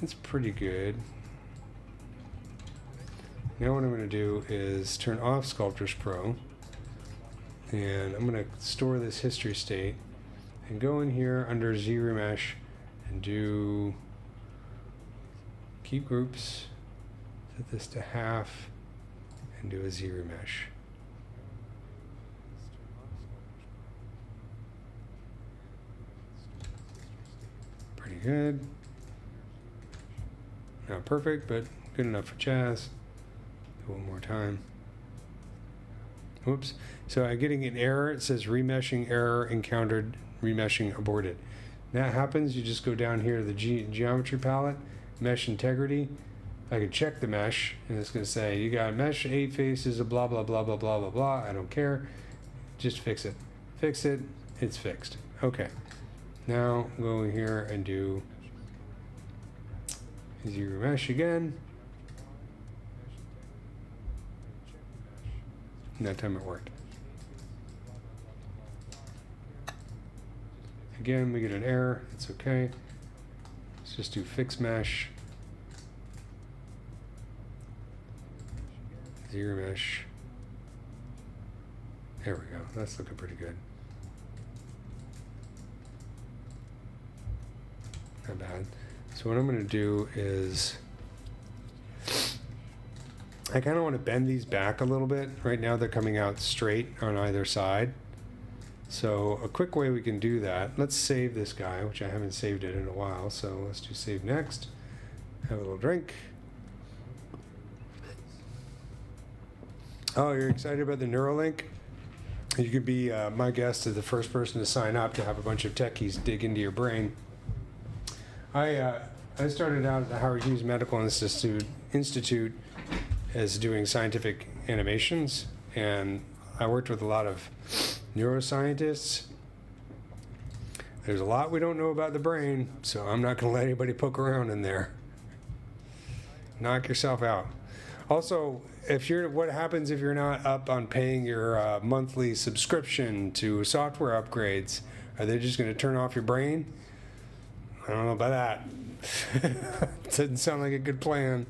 It's pretty good. Now what I'm going to do is turn off Sculptris Pro. And I'm going to store this history state and go in here under ZRemesh and do keep groups, set this to half, and do a ZRemesh. Pretty good. Not perfect, but good enough for Chaz. Do one more time. Whoops. So I'm getting an error. It says remeshing error encountered, remeshing aborted. That happens, you just go down here to the geometry palette, mesh integrity. I can check the mesh, and it's going to say, you got mesh 8 faces of blah, blah, blah, blah, blah, blah, blah. I don't care. Just fix it. Fix it. It's fixed. Okay. Now go here and do zero mesh again. And that time it worked. Again, we get an error. It's okay. Let's just do fix mesh. Zero mesh. There we go. That's looking pretty good. Not bad. So what I'm going to do is I kind of want to bend these back a little bit. Right now they're coming out straight on either side. So a quick way we can do that, let's save this guy, which I haven't saved it in a while. So let's do save next. Have a little drink. Oh, you're excited about the Neuralink? You could be my guest as the first person to sign up to have a bunch of techies dig into your brain. I started out at the Howard Hughes Medical Institute as doing scientific animations, and I worked with a lot of neuroscientists. There's a lot we don't know about the brain, so I'm not going to let anybody poke around in there. Knock yourself out. Also, what happens if you're not up on paying your monthly subscription to software upgrades? Are they just going to turn off your brain? I don't know about that. Doesn't sound like a good plan.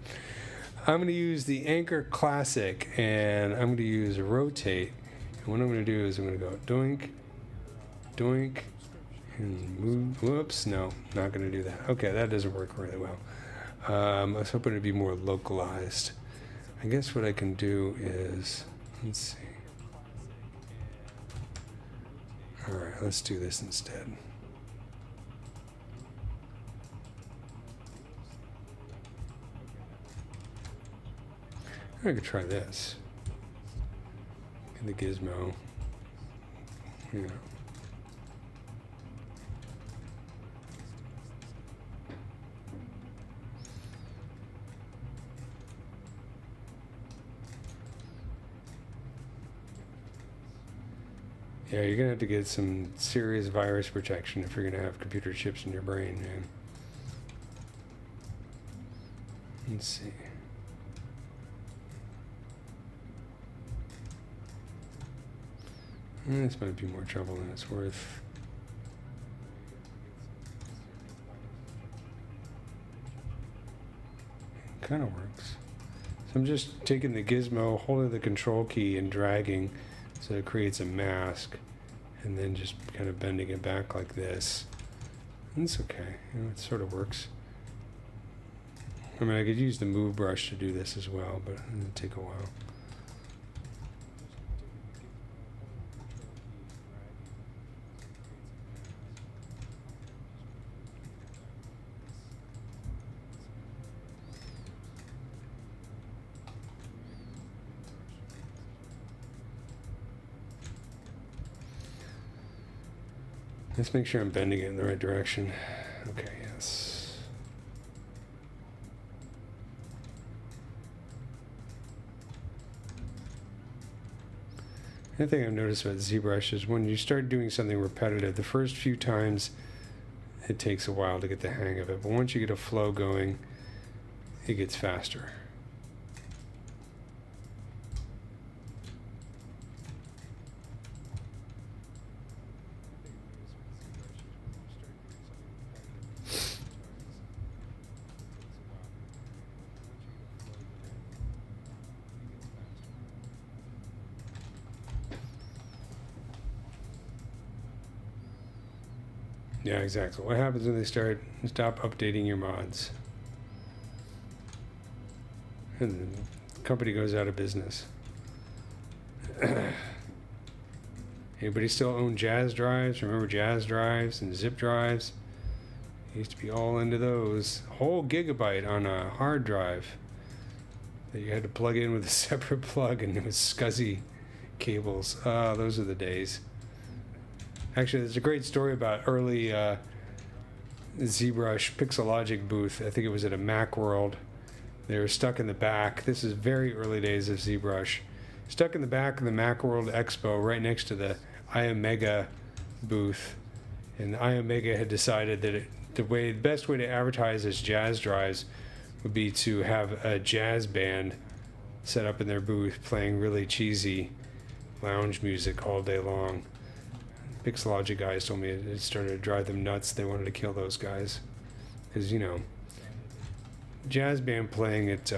I'm going to use the Anchor Classic, and I'm going to use rotate. And what I'm going to do is I'm going to go doink, doink, and move. Whoops, no, not going to do that. Okay, that doesn't work really well. I was hoping to be more localized. I guess what I can do is, let's see. All right, let's do this instead. I could try this. Get the gizmo. Yeah. Yeah, you're gonna have to get some serious virus protection if you're gonna have computer chips in your brain, man. Let's see. This might be more trouble than it's worth. Kind of works. So I'm just taking the gizmo, holding the control key and dragging so it creates a mask, and then just kind of bending it back like this. And it's okay. You know, it sort of works. I mean, I could use the move brush to do this as well, but it'll take a while. Let's make sure I'm bending it in the right direction. Okay, yes. Another thing I've noticed about ZBrush is when you start doing something repetitive, the first few times it takes a while to get the hang of it, but once you get a flow going, it gets faster. Yeah, exactly. What happens when they stop updating your mods? And the company goes out of business. Anybody still own Jazz drives? Remember Jazz drives and zip drives? Used to be all into those. Whole gigabyte on a hard drive that you had to plug in with a separate plug, and it was SCSI cables. Those are the days. Actually, there's a great story about early Zbrush Pixelogic booth. I think it was at a Macworld. They were stuck in the back. This is very early days of Zbrush. Stuck in the back of the Macworld Expo, right next to the iOmega booth. And iOmega had decided that the best way to advertise its jazz drives would be to have a jazz band set up in their booth playing really cheesy lounge music all day long. Pixelogy guys told me it started to drive them nuts. They wanted to kill those guys. Because, you know, jazz band playing at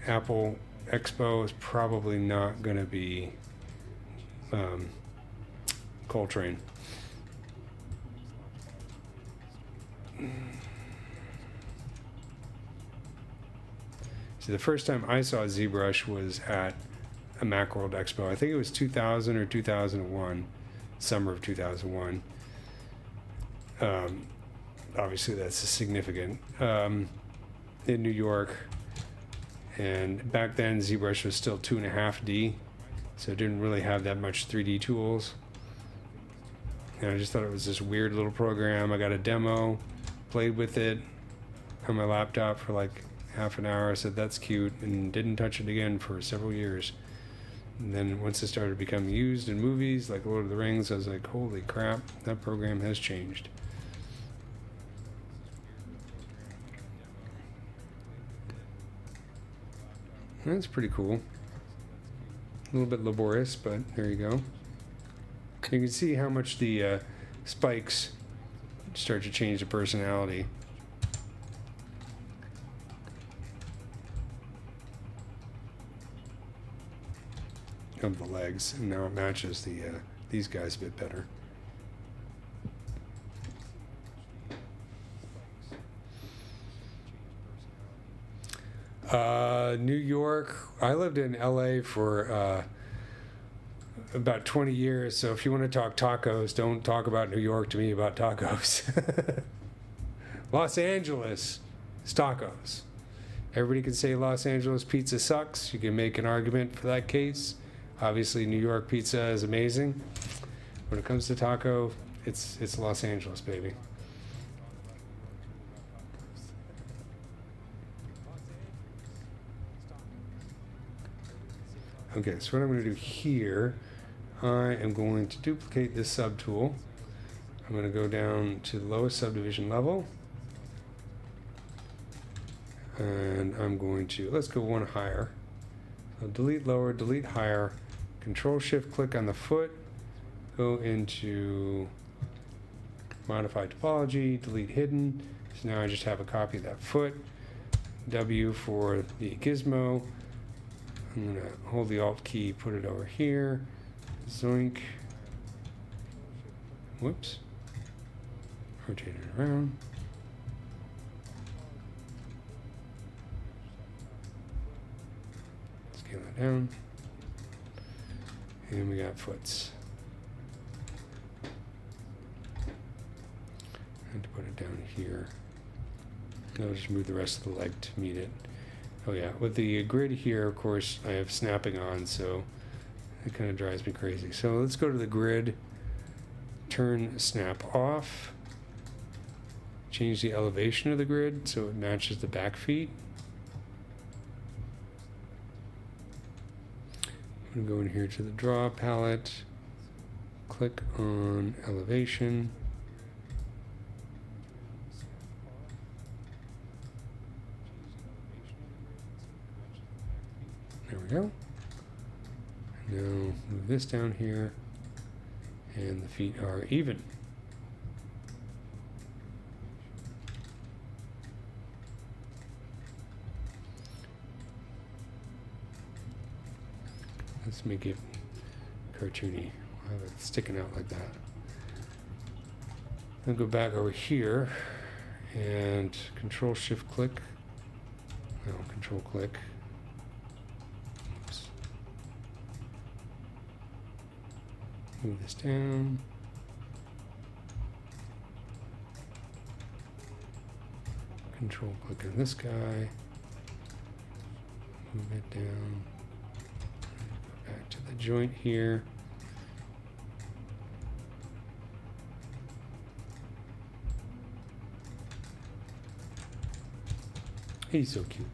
Apple Expo is probably not going to be Coltrane. So the first time I saw Zbrush was at a Macworld Expo. I think it was 2000 or 2001, summer of 2001. Obviously that's significant. In New York. And back then Zbrush was still 2.5D, so it didn't really have that much 3D tools. And I just thought it was this weird little program. I got a demo, played with it on my laptop for like half an hour. I said that's cute, and didn't touch it again for several years. And then once it started becoming used in movies like Lord of the Rings, I was like, holy crap, that program has changed. That's pretty cool. A little bit laborious, but there you go. You can see how much the spikes start to change the personality. Of the legs, and now it matches the these guys a bit better. New York. I lived in LA for about 20 years, so if you want to talk tacos, don't talk about New York to me about tacos. Los Angeles is tacos. Everybody can say Los Angeles pizza sucks. You can make an argument for that case. Obviously, New York pizza is amazing. When it comes to taco, it's Los Angeles, baby. Okay, so what I'm going to do here, I am going to duplicate this subtool. I'm going to go down to the lowest subdivision level. And I'm going to, let's go one higher. So delete lower, delete higher, Control Shift click on the foot, go into modify topology, delete hidden. So now I just have a copy of that foot. W for the gizmo. I'm going to hold the Alt key, put it over here. Zoink. Whoops. Rotate it around. Scale it down. And we got foots. I had to put it down here. I'll just move the rest of the leg to meet it. Oh yeah, with the grid here, of course, I have snapping on, so it kind of drives me crazy. So let's go to the grid, turn snap off, change the elevation of the grid so it matches the back feet. I'm going to go in here to the draw palette, click on elevation. There we go. Now move this down here, and the feet are even. Let's make it cartoony. I'll have it sticking out like that. Then go back over here and Control Shift click. No, Control click. Oops. Move this down. Control click on this guy. Move it down. joint here. He's so cute.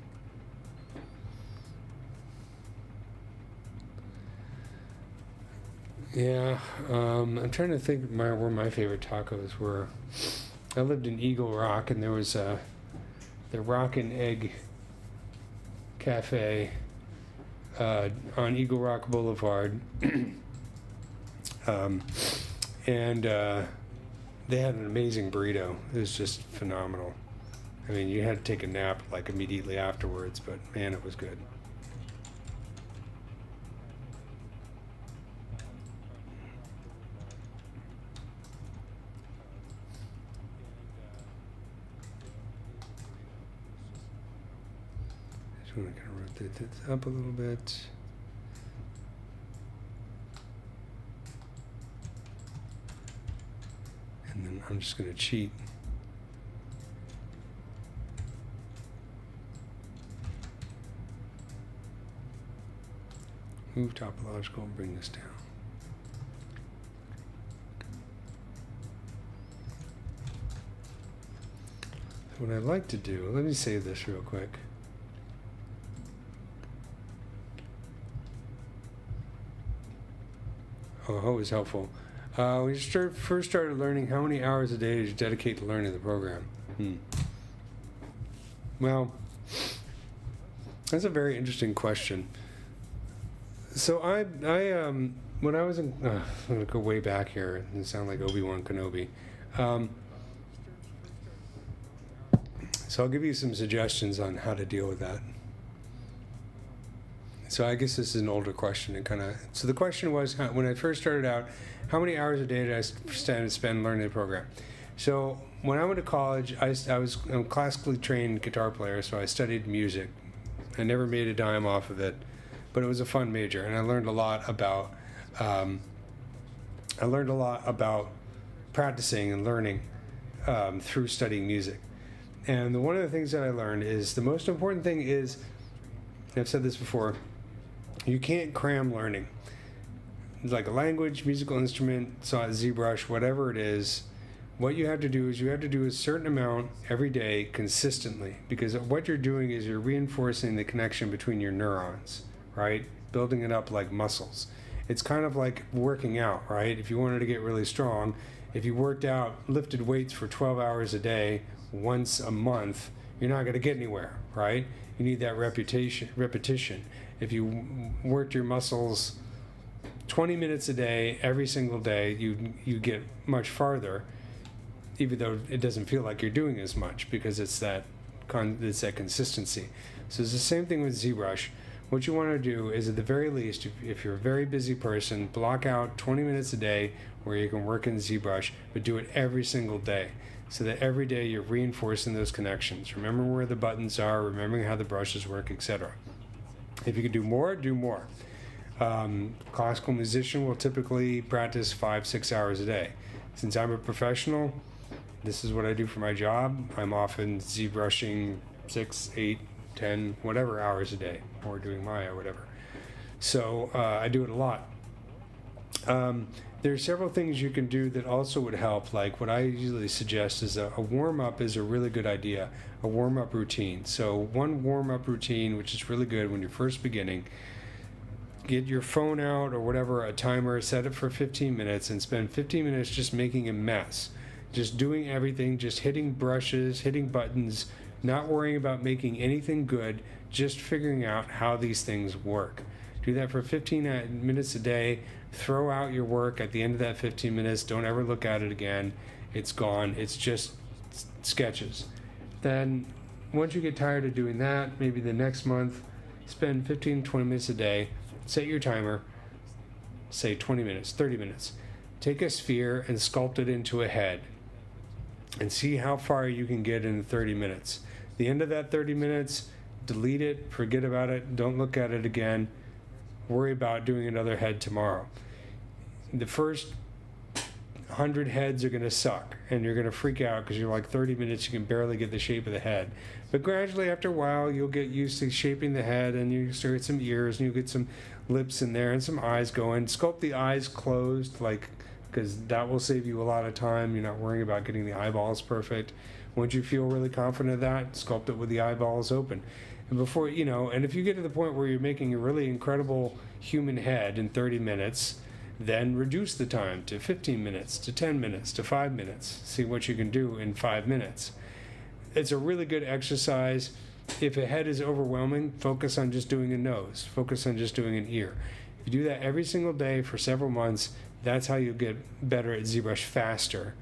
Yeah, I'm trying to think where my favorite tacos were. I lived in Eagle Rock, and there was the Rock and Egg Cafe on Eagle Rock Boulevard, and they had an amazing burrito. It was just phenomenal. I mean, you had to take a nap like immediately afterwards, but man, it was good. Just want to kind of rotate this up a little bit. And then I'm just going to cheat. Move topological and bring this down. So what I'd like to do, let me save this real quick. Oh, always helpful. We first started learning, how many hours a day did you dedicate to learning the program? Well, that's a very interesting question. So I when I was in, I'm gonna go way back here and sound like Obi-Wan Kenobi. So I'll give you some suggestions on how to deal with that. So I guess this is an older question. So the question was, when I first started out, how many hours a day did I spend learning the program? So when I went to college, I'm a classically trained guitar player, so I studied music. I never made a dime off of it, but it was a fun major, and I learned a lot about practicing and learning through studying music. And one of the things that I learned is the most important thing is, I've said this before, you can't cram learning. Like a language, musical instrument, so Zbrush, whatever it is, what you have to do is you have to do a certain amount every day consistently, because what you're doing is you're reinforcing the connection between your neurons, right? Building it up like muscles. It's kind of like working out, right? If you wanted to get really strong, if you worked out, lifted weights for 12 hours a day, once a month, you're not going to get anywhere, right? You need that repetition. If you worked your muscles 20 minutes a day, every single day, you get much farther, even though it doesn't feel like you're doing as much, because it's that consistency. So it's the same thing with ZBrush. What you want to do is, at the very least, if you're a very busy person, block out 20 minutes a day where you can work in ZBrush, but do it every single day, so that every day you're reinforcing those connections. Remember where the buttons are, remembering how the brushes work, etc. If you can do more, do more. Classical musician will typically practice 5-6 hours a day. Since I'm a professional, this is what I do for my job. I'm often ZBrushing 6, 8, 10, whatever hours a day, or doing Maya, whatever. So I do it a lot. There are several things you can do that also would help. Like what I usually suggest is a warm-up is a really good idea, a warm-up routine. So one warm-up routine, which is really good when you're first beginning, get your phone out or whatever, a timer, set it for 15 minutes, and spend 15 minutes just making a mess. Just doing everything, just hitting brushes, hitting buttons, not worrying about making anything good, just figuring out how these things work. Do that for 15 minutes a day. Throw out your work at the end of that 15 minutes. Don't ever look at it again. It's gone. It's just sketches. Then once you get tired of doing that, maybe the next month, spend 15, 20 minutes a day. Set your timer, say 20 minutes, 30 minutes. Take a sphere and sculpt it into a head, and see how far you can get in 30 minutes. The end of that 30 minutes, delete it, forget about it, don't look at it again. Worry about doing another head tomorrow. The first 100 heads are going to suck, and you're going to freak out because you're like 30 minutes, you can barely get the shape of the head. But gradually, after a while, you'll get used to shaping the head, and you start get some ears, and you get some lips in there, and some eyes going. Sculpt the eyes closed, because that will save you a lot of time. You're not worrying about getting the eyeballs perfect. Once you feel really confident of that, sculpt it with the eyeballs open. And before, and if you get to the point where you're making a really incredible human head in 30 minutes, then reduce the time to 15 minutes, to 10 minutes, to 5 minutes. See what you can do in 5 minutes. It's a really good exercise. If a head is overwhelming, focus on just doing a nose. Focus on just doing an ear. If you do that every single day for several months, that's how you get better at ZBrush faster.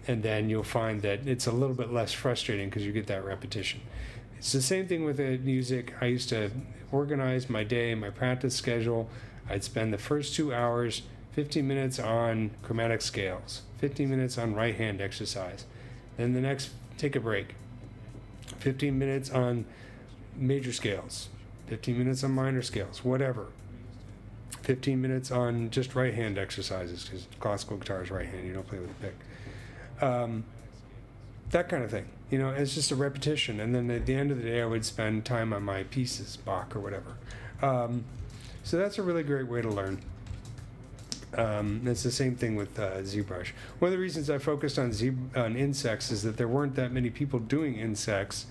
And then you'll find that it's a little bit less frustrating because you get that repetition. It's the same thing with the music. I used to organize my day, my practice schedule. I'd spend the first 2 hours, 15 minutes on chromatic scales, 15 minutes on right hand exercise. Then the next, take a break. 15 minutes on major scales, 15 minutes on minor scales, whatever. 15 minutes on just right hand exercises, because classical guitar is right hand, you don't play with a pick. That kind of thing. It's just a repetition. And then at the end of the day, I would spend time on my pieces, Bach or whatever. So that's a really great way to learn. It's the same thing with ZBrush. One of the reasons I focused on insects is that there weren't that many people doing insects.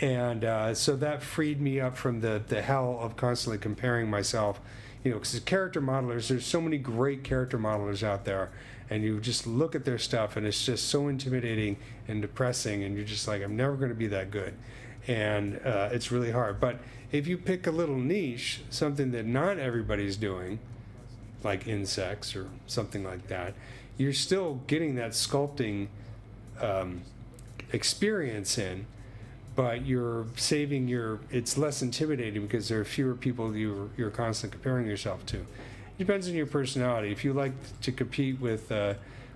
And so that freed me up from the hell of constantly comparing myself. Because character modelers, there's so many great character modelers out there. And you just look at their stuff, and it's just so intimidating and depressing, and you're just like, I'm never going to be that good. And it's really hard. But if you pick a little niche, something that not everybody's doing, like insects or something like that, you're still getting that sculpting experience in, but you're saving it's less intimidating because there are fewer people you're constantly comparing yourself to. It depends on your personality. If you like to compete with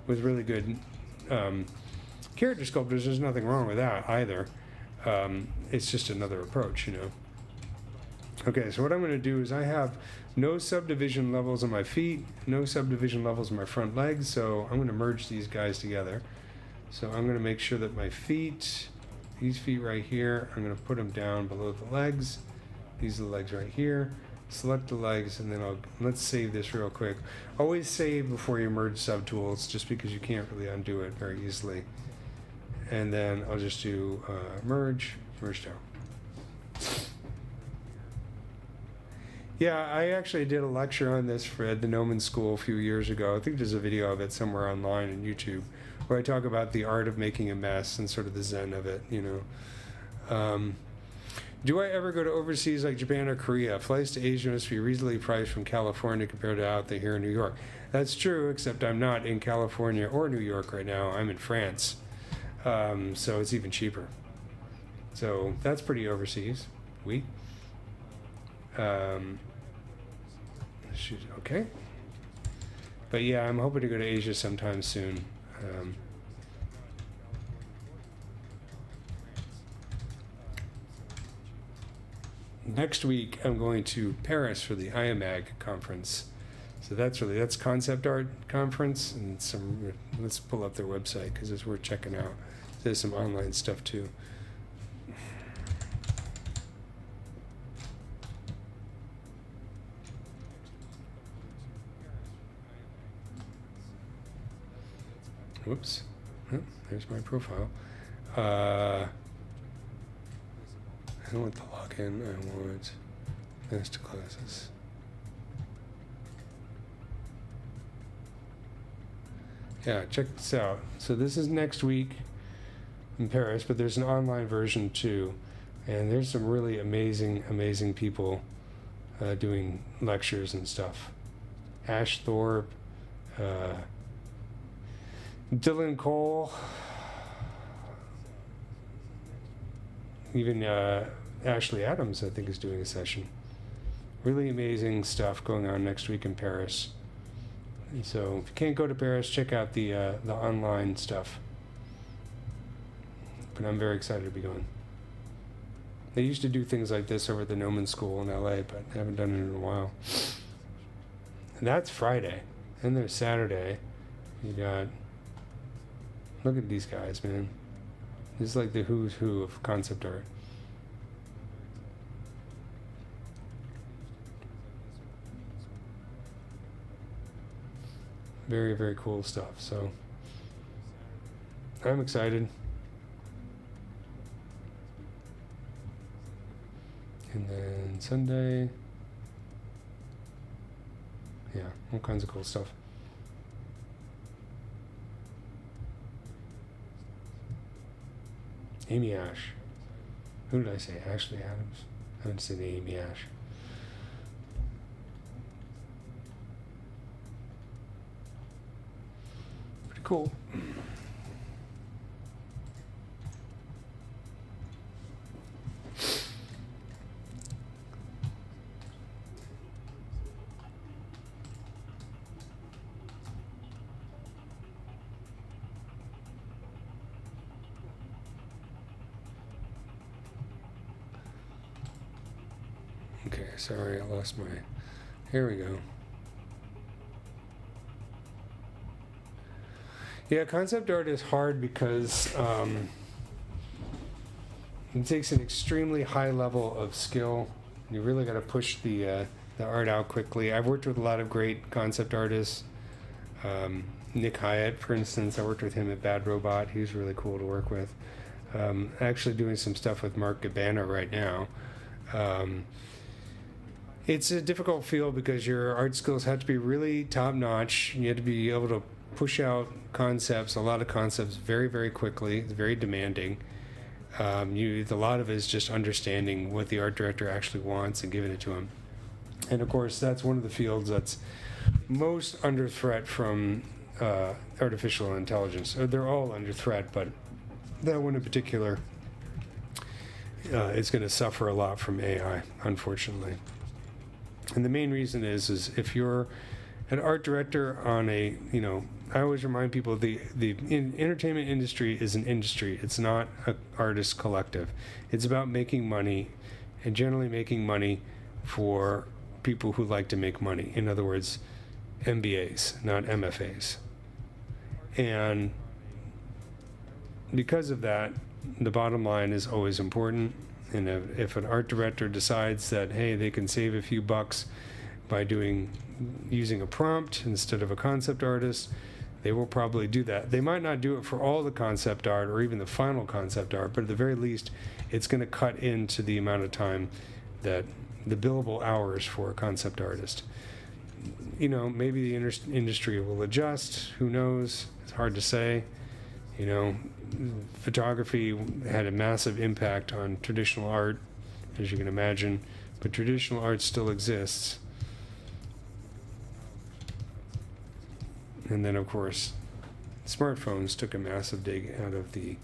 really good character sculptors, there's nothing wrong with that either. It's just another approach, Okay, so what I'm going to do is I have no subdivision levels on my feet, no subdivision levels on my front legs, so I'm going to merge these guys together. So I'm going to make sure that my feet, these feet right here, I'm going to put them down below the legs. These are the legs right here. Select the legs, and then let's save this real quick. Always save before you merge subtools, just because you can't really undo it very easily. And then I'll just do merge down. Yeah, I actually did a lecture on this at the Gnomon School a few years ago. I think there's a video of it somewhere online on YouTube, where I talk about the art of making a mess and sort of the zen of it, Do I ever go to overseas like Japan or Korea? Flights to Asia must be reasonably priced from California compared to out there here in New York. That's true, except I'm not in California or New York right now. I'm in France. So it's even cheaper. So that's pretty overseas. Okay. But yeah, I'm hoping to go to Asia sometime soon. Next week, I'm going to Paris for the IAMAG conference. So that's concept art conference, and let's pull up their website because it's worth checking out. There's some online stuff too. Whoops. Oh, there's my profile. I don't want the login. I want master classes. Yeah, check this out. So this is next week in Paris, but there's an online version too. And there's some really amazing people doing lectures and stuff. Ash Thorpe, Dylan Cole, even Ashley Adams, I think, is doing a session. Really amazing stuff going on next week in Paris. And so if you can't go to Paris, check out the online stuff. But I'm very excited to be going. They used to do things like this over at the Gnomon School in LA, but I haven't done it in a while. And that's Friday. And there's Saturday. You got, look at these guys, man. This is like the who's who of concept art. Very, very cool stuff. So I'm excited. And then Sunday, yeah, all kinds of cool stuff. Amy Ash. Who did I say? Ashley Adams. I haven't seen Amy Ash. Pretty cool. Okay, sorry, I lost my... Here we go. Yeah, concept art is hard because it takes an extremely high level of skill. You really got to push the art out quickly. I've worked with a lot of great concept artists. Nick Hyatt, for instance, I worked with him at Bad Robot. He was really cool to work with. Actually doing some stuff with Mark Gabbana right now. It's a difficult field because your art skills have to be really top-notch. You have to be able to push out concepts, a lot of concepts, very, very quickly. It's very demanding. A lot of it is just understanding what the art director actually wants and giving it to him. And of course, that's one of the fields that's most under threat from artificial intelligence. They're all under threat, but that one in particular is going to suffer a lot from AI, unfortunately. And the main reason is if you're an art director on a, I always remind people the entertainment industry is an industry. It's not an artist collective. It's about making money, and generally making money for people who like to make money. In other words, MBAs, not MFAs. And because of that, the bottom line is always important. And if an art director decides that, hey, they can save a few bucks by using a prompt instead of a concept artist, they will probably do that. They might not do it for all the concept art or even the final concept art, but at the very least, it's going to cut into the amount of time that the billable hours for a concept artist. Maybe the industry will adjust. Who knows? It's hard to say. Photography had a massive impact on traditional art, as you can imagine, but traditional art still exists. And then, of course, smartphones took a massive dig out of the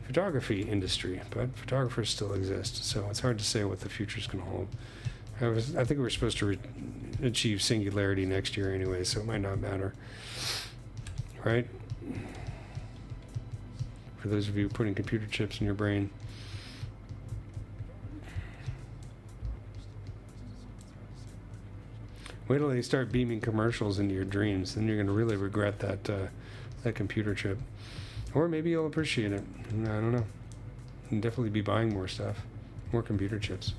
photography industry, but photographers still exist, so it's hard to say what the future's going to hold. I think we're supposed to achieve singularity next year anyway, so it might not matter, right? For those of you putting computer chips in your brain. Wait till they start beaming commercials into your dreams, then you're going to really regret that computer chip. Or maybe you'll appreciate it. I don't know. You'll definitely be buying more stuff. More computer chips.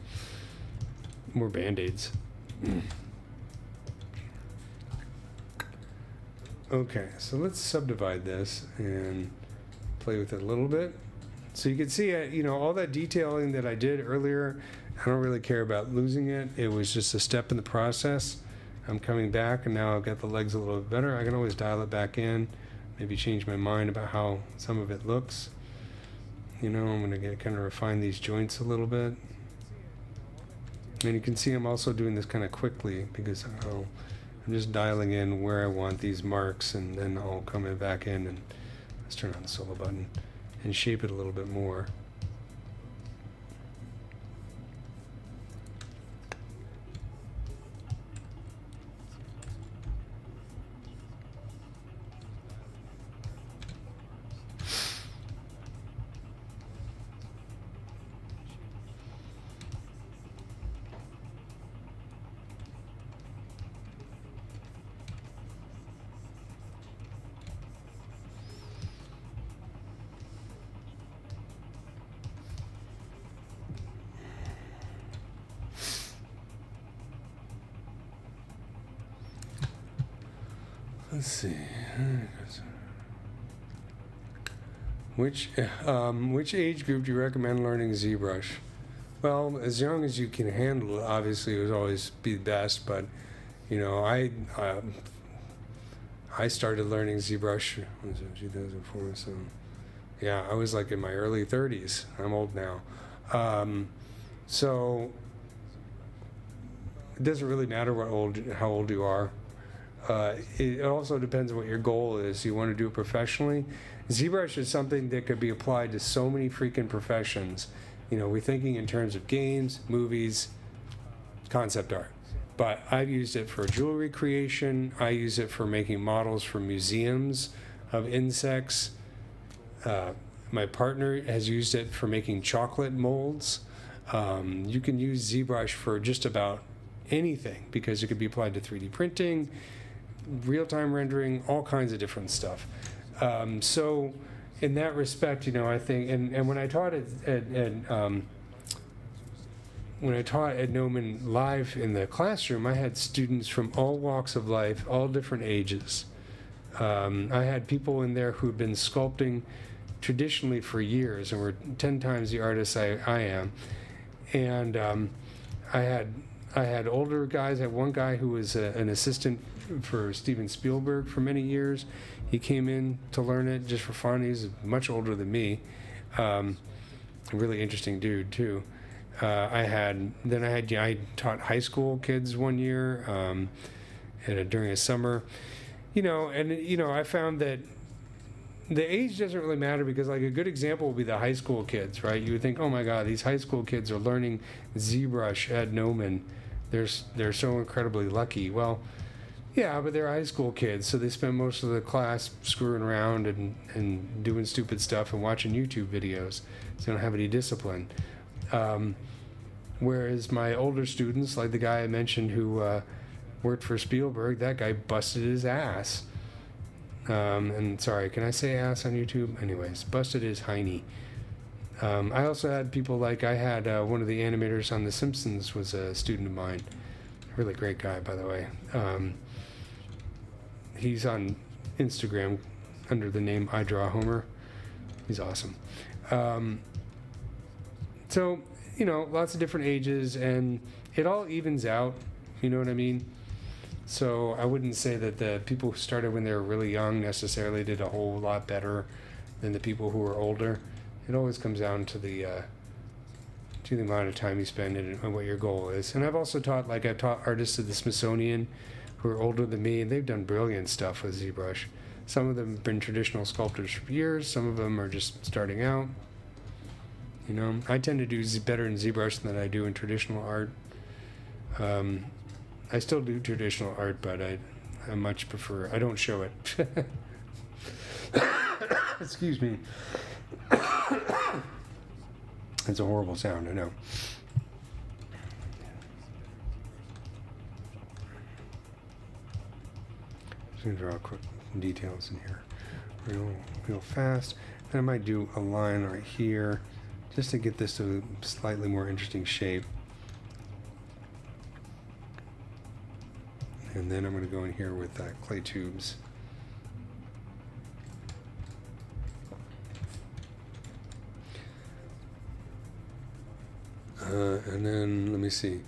More Band-Aids. Okay, so let's subdivide this and play with it a little bit. So you can see, all that detailing that I did earlier, I don't really care about losing it. It was just a step in the process. I'm coming back, and now I've got the legs a little bit better. I can always dial it back in, maybe change my mind about how some of it looks. I'm going to kind of refine these joints a little bit. And you can see I'm also doing this kind of quickly because I'm just dialing in where I want these marks, and then I'll come back in and let's turn on the solo button and shape it a little bit more. Let's see. Which age group do you recommend learning ZBrush? Well, as young as you can handle it, obviously, it would always be the best. But you know, I started learning ZBrush in 2004. So yeah, I was like in my early 30s. I'm old now. So it doesn't really matter how old you are. It also depends on what your goal is. You want to do it professionally. ZBrush is something that could be applied to so many freaking professions. You know, we're thinking in terms of games, movies, concept art. But I've used it for jewelry creation. I use it for making models for museums of insects. My partner has used it for making chocolate molds. You can use ZBrush for just about anything because it could be applied to 3D printing, real-time rendering, all kinds of different stuff. So in that respect, you know, I think, and when I taught when I taught at Noman live in the classroom, I had students from all walks of life, all different ages. I had people in there who'd been sculpting traditionally for years and were 10 times the artists I am. And I had older guys. I had one guy who was an assistant for Steven Spielberg for many years. He came in to learn it just for fun. He's much older than me. A really interesting dude too. I taught high school kids one year during a summer. You know, and you know, I found that the age doesn't really matter because, like, a good example would be the high school kids, right? You would think, oh my God, these high school kids are learning ZBrush at Noman. They're so incredibly lucky. Well, yeah, but they're high school kids, so they spend most of the class screwing around and doing stupid stuff and watching YouTube videos. So they don't have any discipline. Whereas my older students, like the guy I mentioned who worked for Spielberg, that guy busted his ass. And sorry, can I say ass on YouTube? Anyways, busted his hiney. I also had people like, I had one of the animators on The Simpsons was a student of mine. Really great guy, by the way. He's on Instagram under the name I Draw Homer. He's awesome. So, you know, lots of different ages, and it all evens out, you know what I mean? So I wouldn't say that the people who started when they were really young necessarily did a whole lot better than the people who were older. It always comes down to the amount of time you spend and what your goal is. And I've also taught artists at the Smithsonian who are older than me, and they've done brilliant stuff with ZBrush. Some of them have been traditional sculptors for years. Some of them are just starting out. You know, I tend to do better in ZBrush than I do in traditional art. I still do traditional art, but I much prefer, I don't show it. Excuse me. It's a horrible sound, I know. Just gonna draw quick details in here real fast. And I might do a line right here just to get this to a slightly more interesting shape. And then I'm going to go in here with clay tubes. And then let me see.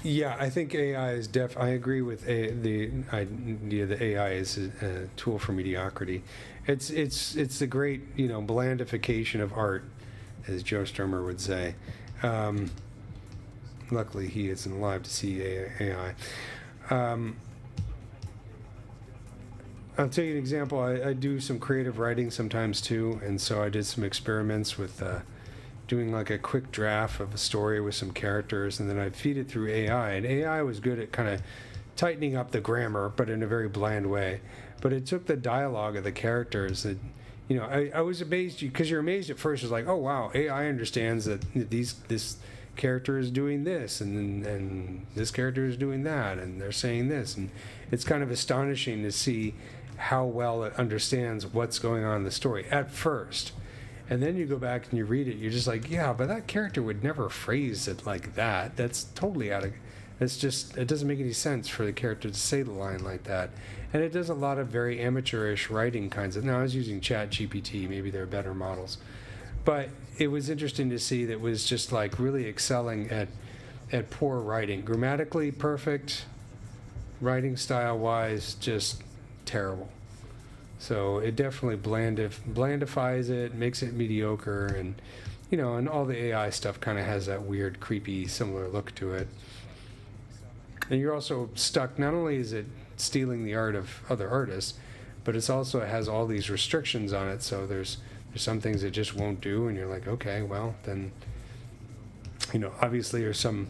Yeah, I think AI is I agree with the idea that AI is a tool for mediocrity. It's the great, you know, blandification of art, as Joe Sturmer would say. Luckily, he isn't alive to see AI. I'll tell you an example. I do some creative writing sometimes too, and so I did some experiments with doing like a quick draft of a story with some characters, and then I'd feed it through AI. And AI was good at kind of tightening up the grammar, but in a very bland way. But it took the dialogue of the characters that, you know, I was amazed, because you're amazed at first. It's like, oh wow, AI understands that this character is doing this, and this character is doing that, and they're saying this, and it's kind of astonishing to see how well it understands what's going on in the story at first. And then you go back and you read it, you're just like, yeah, but that character would never phrase it like that. That's totally out of it doesn't make any sense for the character to say the line like that. And it does a lot of very amateurish writing kinds of, now I was using Chat GPT, maybe there are better models. But it was interesting to see that it was just like really excelling at poor writing. Grammatically perfect, writing style wise, just terrible. So it definitely blandifies it, makes it mediocre, and and all the AI stuff kind of has that weird, creepy, similar look to it. And you're also stuck, not only is it stealing the art of other artists, but it has all these restrictions on it. So there's some things it just won't do, and you're like, okay, well then, obviously there's some,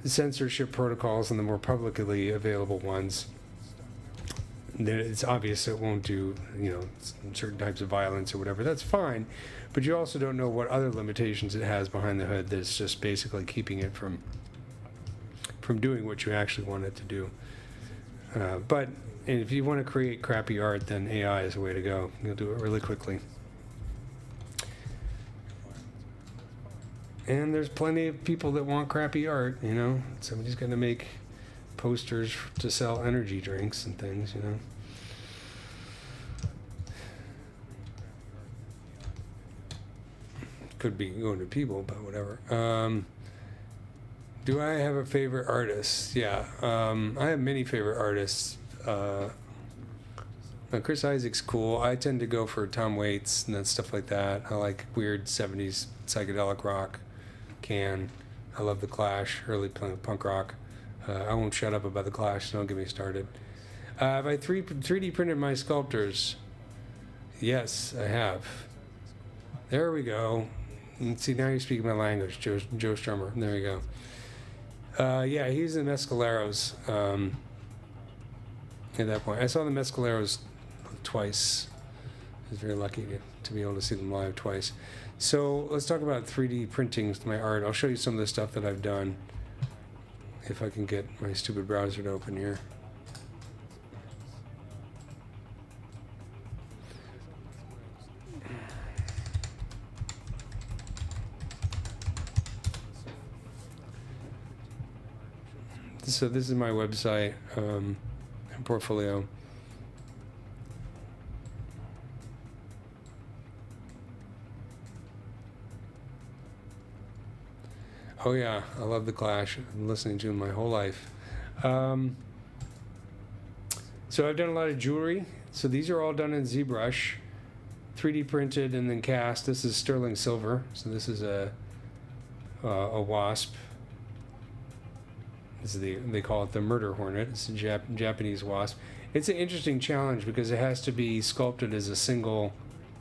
censorship protocols on the more publicly available ones. Then it's obvious it won't do, certain types of violence or whatever. That's fine, but you also don't know what other limitations it has behind the hood that's just basically keeping it from doing what you actually want it to do. But if you want to create crappy art, then AI is the way to go. You'll do it really quickly. And there's plenty of people that want crappy art, Somebody's going to make posters to sell energy drinks and things, Could be going to people, but whatever. Do I have a favorite artist? Yeah, I have many favorite artists. Chris Isaac's cool. I tend to go for Tom Waits and that stuff like that. I like weird 70s psychedelic rock. I love the Clash, early punk rock. I won't shut up about the Clash, so don't get me started. Have I 3D printed my sculptors? Yes, I have. There we go. And see, now you're speaking my language, Joe Strummer. There we go. Yeah, he's in Mescaleros. At that point, I saw the Mescaleros twice. I was very lucky to be able to see them live twice. So let's talk about 3D printing my art. I'll show you some of the stuff that I've done. If I can get my stupid browser to open here. So this is my website portfolio. Oh yeah, I love the Clash. I've been listening to them my whole life. So I've done a lot of jewelry. So these are all done in Zbrush, 3D printed and then cast. This is sterling silver. So this is a wasp. This is they call it the murder hornet. It's a Japanese wasp. It's an interesting challenge because it has to be sculpted as a single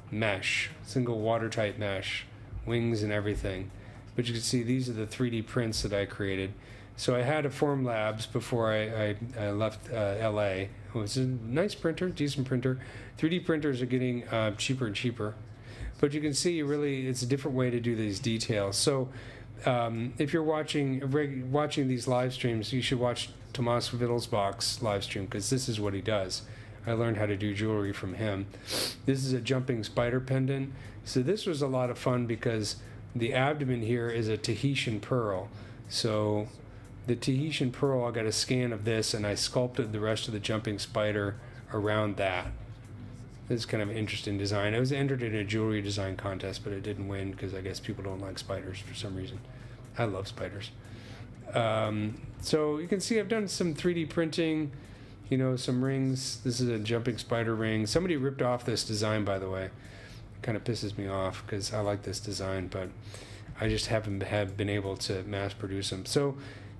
mesh, single watertight mesh, wings and everything. But you can see these are the 3D prints that I created. So I had a Form Labs before I left LA. It was a nice printer, decent printer. 3D printers are getting cheaper and cheaper. But you can see it's a different way to do these details. So if you're watching these live streams, you should watch Tomas Wittelsbach's live stream because this is what he does. I learned how to do jewelry from him. This is a jumping spider pendant. So this was a lot of fun because the abdomen here is a Tahitian pearl. So the Tahitian pearl, I got a scan of this and I sculpted the rest of the jumping spider around that. This is kind of an interesting design. It was entered in a jewelry design contest, but it didn't win because I guess people don't like spiders for some reason. I love spiders. So you can see I've done some 3D printing, some rings. This is a jumping spider ring. Somebody ripped off this design, by the way. It kind of pisses me off because I like this design, but I just haven't been able to mass produce them. So,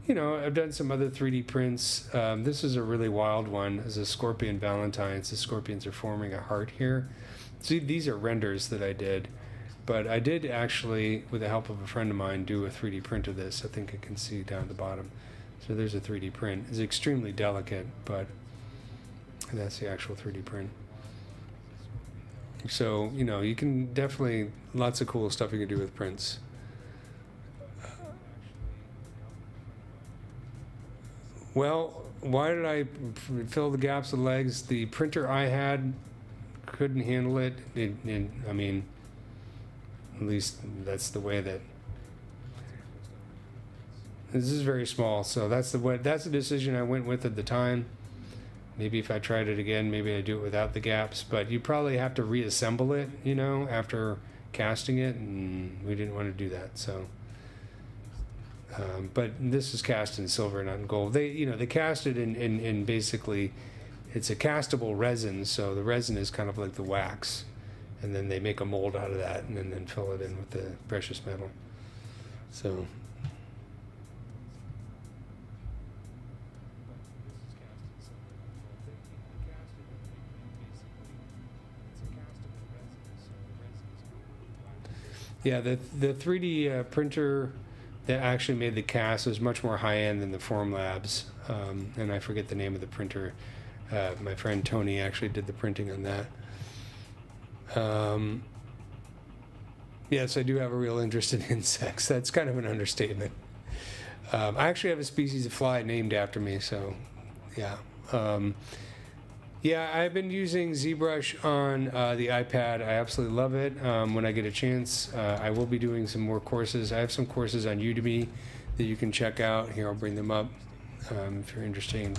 I've done some other 3D prints. This is a really wild one. It's a scorpion valentines. The scorpions are forming a heart here. See, these are renders that I did. But I did actually, with the help of a friend of mine, do a 3D print of this. I think you can see down at the bottom. So there's a 3D print. It's extremely delicate, but that's the actual 3D print. So, you can definitely, lots of cool stuff you can do with prints. Well, why did I fill the gaps of legs? The printer I had couldn't handle it. I mean, at least that's the way that This is very small, so that's the decision I went with at the time. Maybe if I tried it again, maybe I'd do it without the gaps, but you probably have to reassemble it, you know, after casting it, and we didn't want to do that, so. But this is cast in silver, not in gold. They cast it in basically, it's a castable resin, so the resin is kind of like the wax, and then they make a mold out of that, and then fill it in with the precious metal. So. Yeah, the 3D printer that actually made the cast was much more high-end than the Formlabs, and I forget the name of the printer. My friend Tony actually did the printing on that. Yes, I do have a real interest in insects. That's kind of an understatement. I actually have a species of fly named after me, so yeah. Yeah, I've been using Zbrush on the iPad. I absolutely love it. When I get a chance, I will be doing some more courses. I have some courses on Udemy that you can check out. Here, I'll bring them up if you're interested.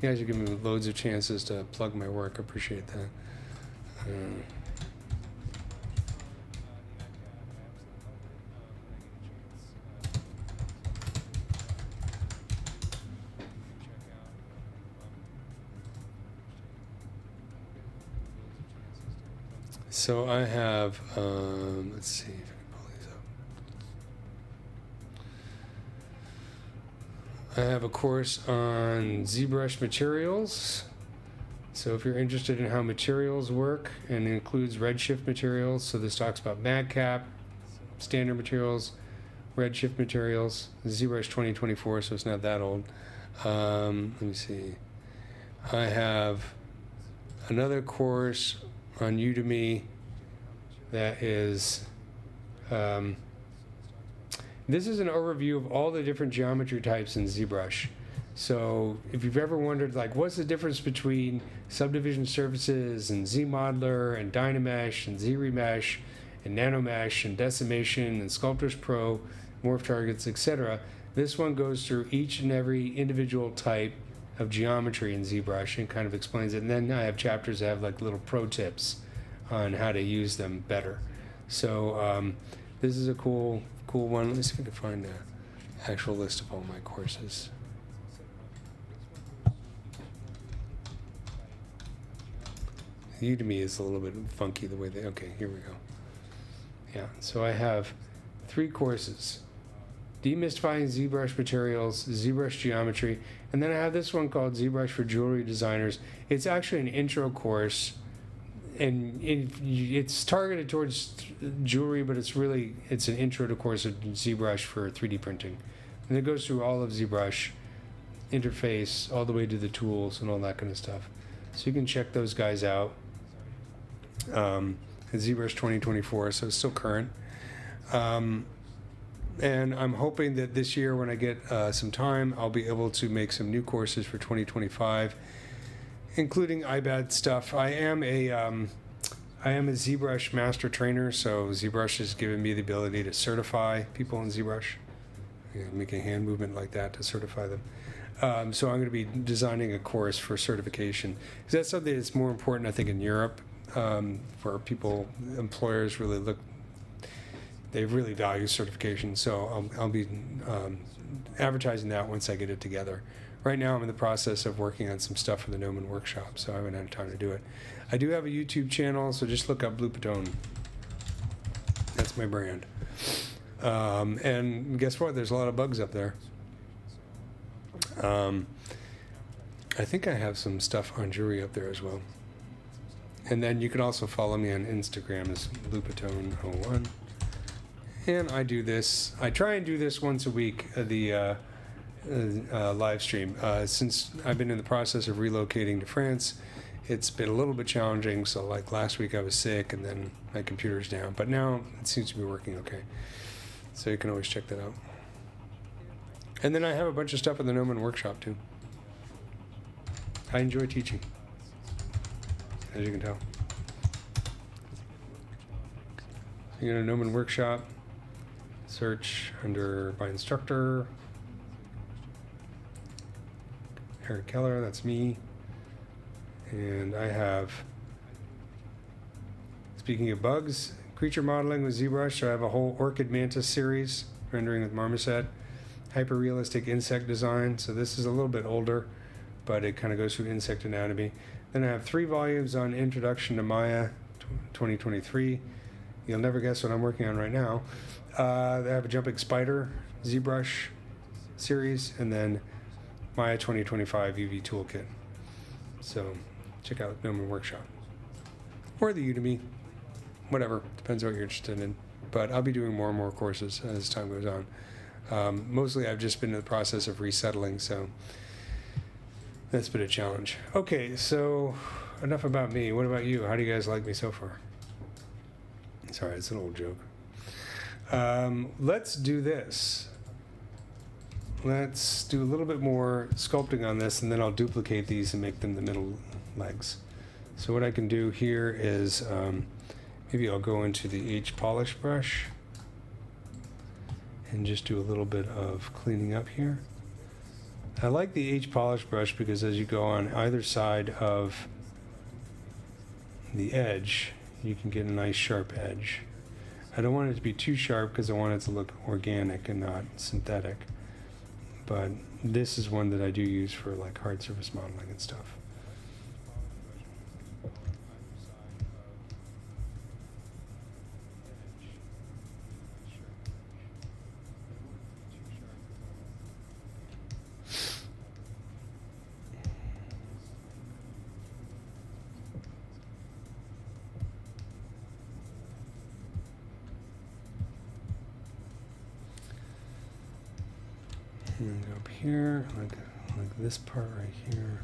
You guys are giving me loads of chances to plug my work. I appreciate that. So I have, let's see if I can pull these up. I have a course on ZBrush materials. So if you're interested in how materials work, and it includes redshift materials, so this talks about madcap, standard materials, redshift materials, ZBrush 2024, so it's not that old. Let me see. I have another course on Udemy that is this is an overview of all the different geometry types in ZBrush. So if you've ever wondered, like, what's the difference between subdivision surfaces and ZModeler and Dynamesh and ZRemesh and Nanomesh and Decimation and Sculptors Pro, Morph Targets, etc., this one goes through each and every individual type of geometry in ZBrush and kind of explains it. And then I have chapters that have like little pro tips on how to use them better. So this is a cool one. Let me see if I can find an actual list of all my courses. Udemy is a little bit funky the way they, okay, here we go. Yeah, so I have 3 courses. Demystifying ZBrush materials, ZBrush geometry, and then I have this one called ZBrush for jewelry designers. It's actually an intro course, and it's targeted towards jewelry, but it's an intro to course of ZBrush for 3D printing. And it goes through all of ZBrush, interface, all the way to the tools and all that kind of stuff. So you can check those guys out. It's ZBrush 2024, so it's still current. And I'm hoping that this year, when I get some time, I'll be able to make some new courses for 2025, including iBad stuff. I am a ZBrush master trainer, so ZBrush has given me the ability to certify people in ZBrush. Make a hand movement like that to certify them. So I'm going to be designing a course for certification, because that's something that's more important, I think, in Europe, where employers really look. They really value certification, so I'll be advertising that once I get it together. Right now, I'm in the process of working on some stuff for the Gnomon workshop, so I haven't had time to do it. I do have a YouTube channel, so just look up bloopatone. That's my brand. And guess what? There's a lot of bugs up there. I think I have some stuff on jewelry up there as well. And then you can also follow me on Instagram as bloopatone01. And I try and do this once a week, the live stream. Since I've been in the process of relocating to France, it's been a little bit challenging. So like last week I was sick and then my computer's down, but now it seems to be working okay. So you can always check that out. And then I have a bunch of stuff in the Gnomon workshop too. I enjoy teaching, as you can tell. You go to Gnomon workshop, search under by instructor, Eric Keller, that's me. And I have, speaking of bugs, creature modeling with Zbrush. So I have a whole orchid mantis series, rendering with marmoset, hyper-realistic insect design. So this is a little bit older, but it kind of goes through insect anatomy. Then I have 3 volumes on Introduction to Maya 2023. You'll never guess what I'm working on right now. I have a Jumping Spider ZBrush series, and then Maya 2025 UV Toolkit. So check out Gnomon Workshop. Or the Udemy. Whatever. Depends what you're interested in. But I'll be doing more and more courses as time goes on. Mostly I've just been in the process of resettling, so that's been a challenge. Okay, so enough about me. What about you? How do you guys like me so far? Sorry, it's an old joke. Let's do this. Let's do a little bit more sculpting on this, and then I'll duplicate these and make them the middle legs. So what I can do here is maybe I'll go into the H polish brush and just do a little bit of cleaning up here. I like the H polish brush because as you go on either side of the edge, you can get a nice sharp edge. I don't want it to be too sharp because I want it to look organic and not synthetic. But this is one that I do use for like hard surface modeling and stuff. And then go up here, like this part right here.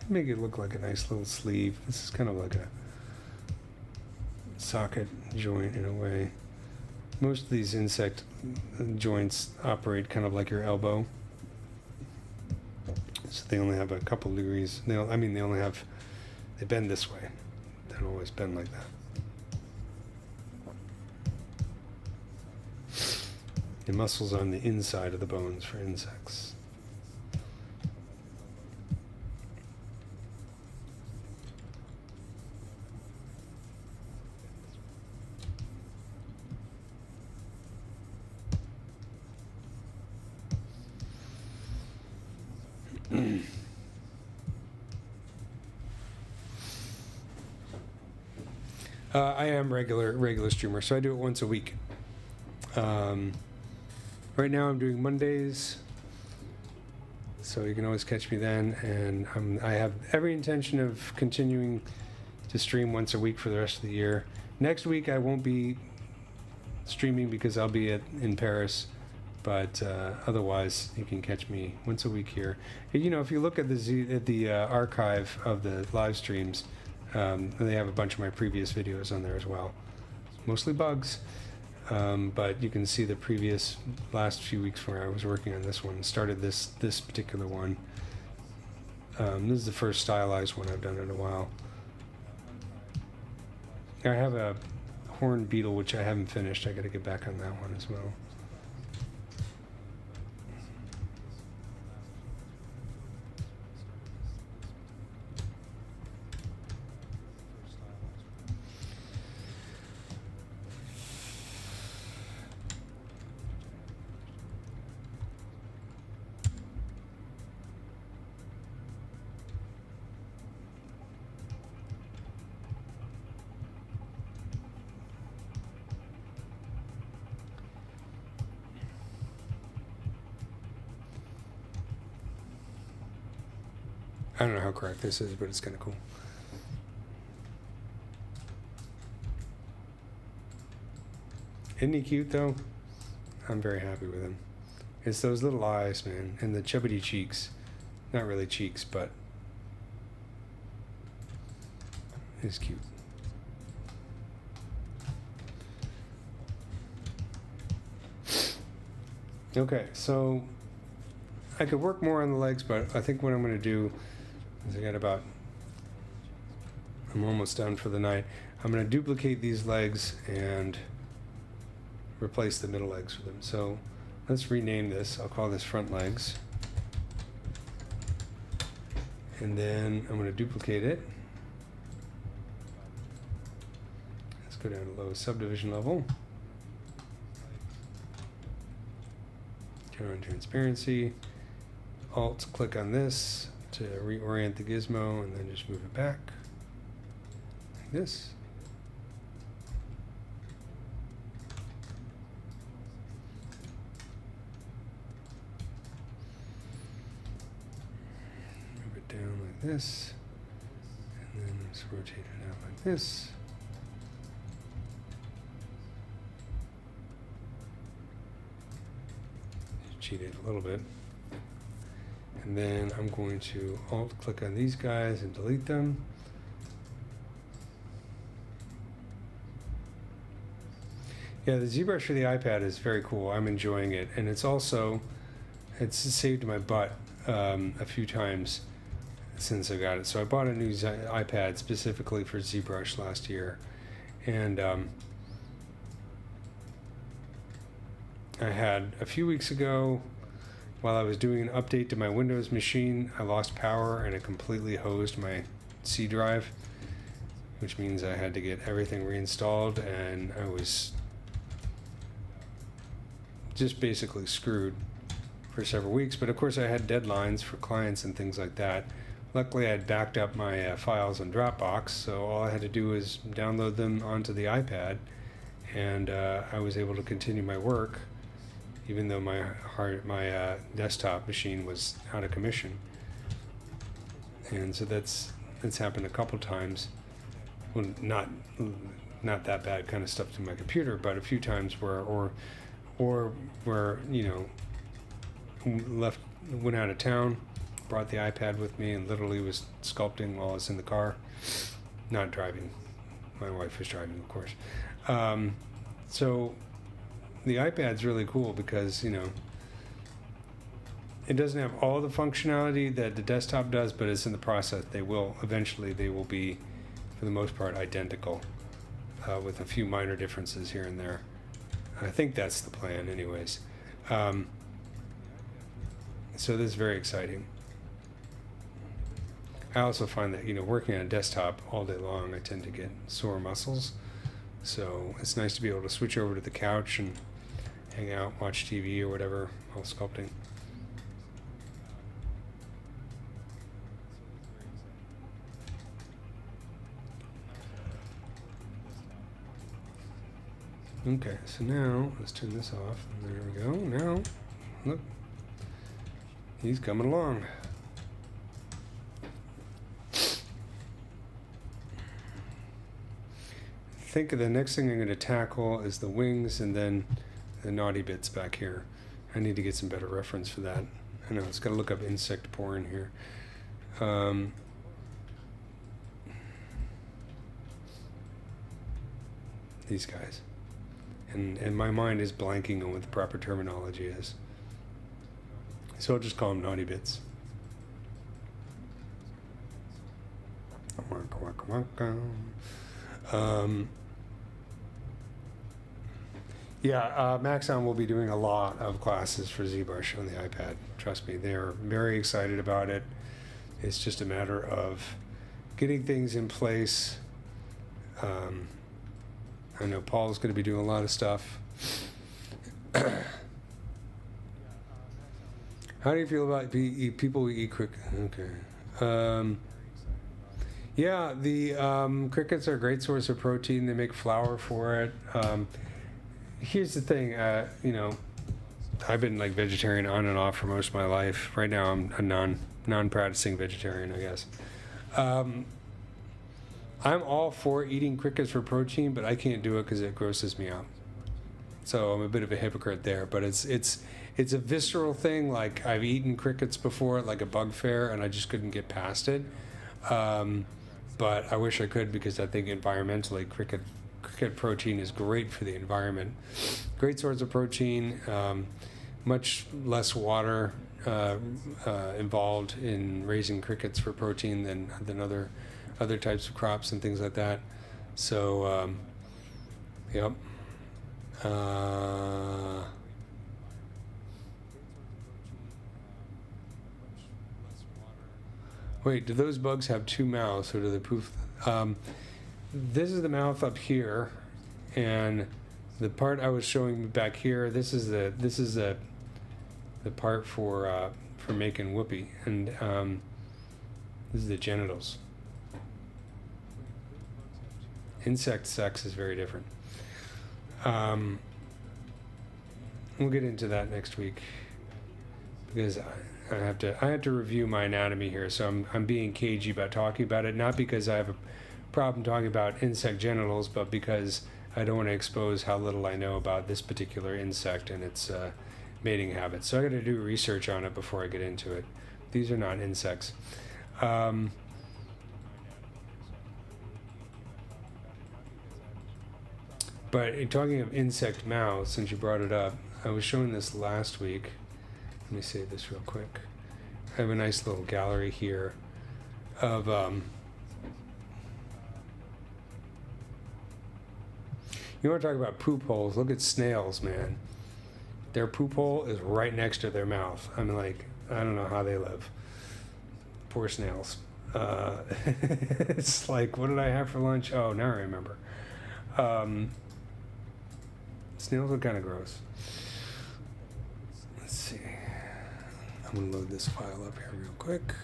Make it look like a nice little sleeve. This is kind of like a socket joint in a way. Most of these insect joints operate kind of like your elbow. So they only have a couple degrees. They bend this way. They don't always bend like that. The muscles on the inside of the bones for insects. I am regular streamer, so I do it once a week. Right now I'm doing Mondays, so you can always catch me then, and I have every intention of continuing to stream once a week for the rest of the year. Next week I won't be streaming because I'll be in Paris, but otherwise you can catch me once a week here. And, you know, if you look at the archive of the live streams, they have a bunch of my previous videos on there as well. Mostly bugs, but you can see the previous last few weeks where I was working on this one. Started this particular one. This is the first stylized one I've done in a while. I have a horned beetle which I haven't finished. I got to get back on that one as well. I don't know how correct this is, but it's kind of cool. Isn't he cute, though? I'm very happy with him. It's those little eyes, man, and the chubbity cheeks. Not really cheeks, but he's cute. Okay, so I could work more on the legs, but I think what I'm going to do is I'm almost done for the night. I'm going to duplicate these legs and replace the middle legs with them. So let's rename this. I'll call this front legs. And then I'm going to duplicate it. Let's go down to lowest subdivision level. Turn on transparency. Alt click on this to reorient the gizmo and then just move it back like this. Move it down like this, and then just rotate it out like this. Cheated a little bit. And then I'm going to alt click on these guys and delete them. Yeah, the ZBrush for the iPad is very cool. I'm enjoying it, and it's saved my butt a few times since I got it. So I bought a new iPad specifically for ZBrush last year, and I had a few weeks ago, while I was doing an update to my Windows machine, I lost power and it completely hosed my C drive, which means I had to get everything reinstalled, and I was just basically screwed for several weeks. But of course I had deadlines for clients and things like that. Luckily I had backed up my files on Dropbox, so all I had to do was download them onto the iPad, and I was able to continue my work even though my desktop machine was out of commission. And so that's happened a couple times. Well, not that bad kind of stuff to my computer, but a few times where where went out of town, brought the iPad with me, and literally was sculpting while I was in the car, not driving. My wife was driving, of course. So the iPad's really cool because, it doesn't have all the functionality that the desktop does, but it's in the process. Eventually they will be, for the most part, identical, with a few minor differences here and there. I think that's the plan anyways. So this is very exciting. I also find that, working on a desktop all day long, I tend to get sore muscles. So it's nice to be able to switch over to the couch and hang out, watch TV or whatever while sculpting. Okay, so now let's turn this off. There we go. Now, look, he's coming along. I think the next thing I'm going to tackle is the wings and then the naughty bits back here. I need to get some better reference for that. I know, it's got to look up insect porn here. These guys. And my mind is blanking on what the proper terminology is. So I'll just call them naughty bits. Maxon will be doing a lot of classes for ZBrush on the iPad. Trust me, they're very excited about it. It's just a matter of getting things in place. I know Paul's going to be doing a lot of stuff. How do you feel about people who eat cricket? Okay. The crickets are a great source of protein. They make flour for it. Here's the thing, I've been like vegetarian on and off for most of my life. Right now I'm a non-practicing vegetarian, I guess. I'm all for eating crickets for protein, but I can't do it because it grosses me out. So I'm a bit of a hypocrite there, but it's a visceral thing. Like, I've eaten crickets before at like a bug fair, and I just couldn't get past it. But I wish I could, because I think environmentally cricket protein is great for the environment. Great source of protein, much less water involved in raising crickets for protein than other types of crops and things like that. So, yep. Wait, do those bugs have two mouths, or do they poof? This is the mouth up here, and the part I was showing back here. This is the part for making whoopee, and this is the genitals. Insect sex is very different. We'll get into that next week because I have to review my anatomy here, so I'm being cagey about talking about it, not because I have a problem talking about insect genitals, but because I don't want to expose how little I know about this particular insect and its mating habits. So I got to do research on it before I get into it. These are not insects. But talking of insect mouths, since you brought it up, I was showing this last week. Let me save this real quick. I have a nice little gallery here of you want to talk about poop holes? Look at snails, man. Their poop hole is right next to their mouth. I mean, like, I don't know how they live. Poor snails. It's like, what did I have for lunch? Oh, now I remember. Snails are kind of gross. Let's see. I'm going to load this file up here real quick.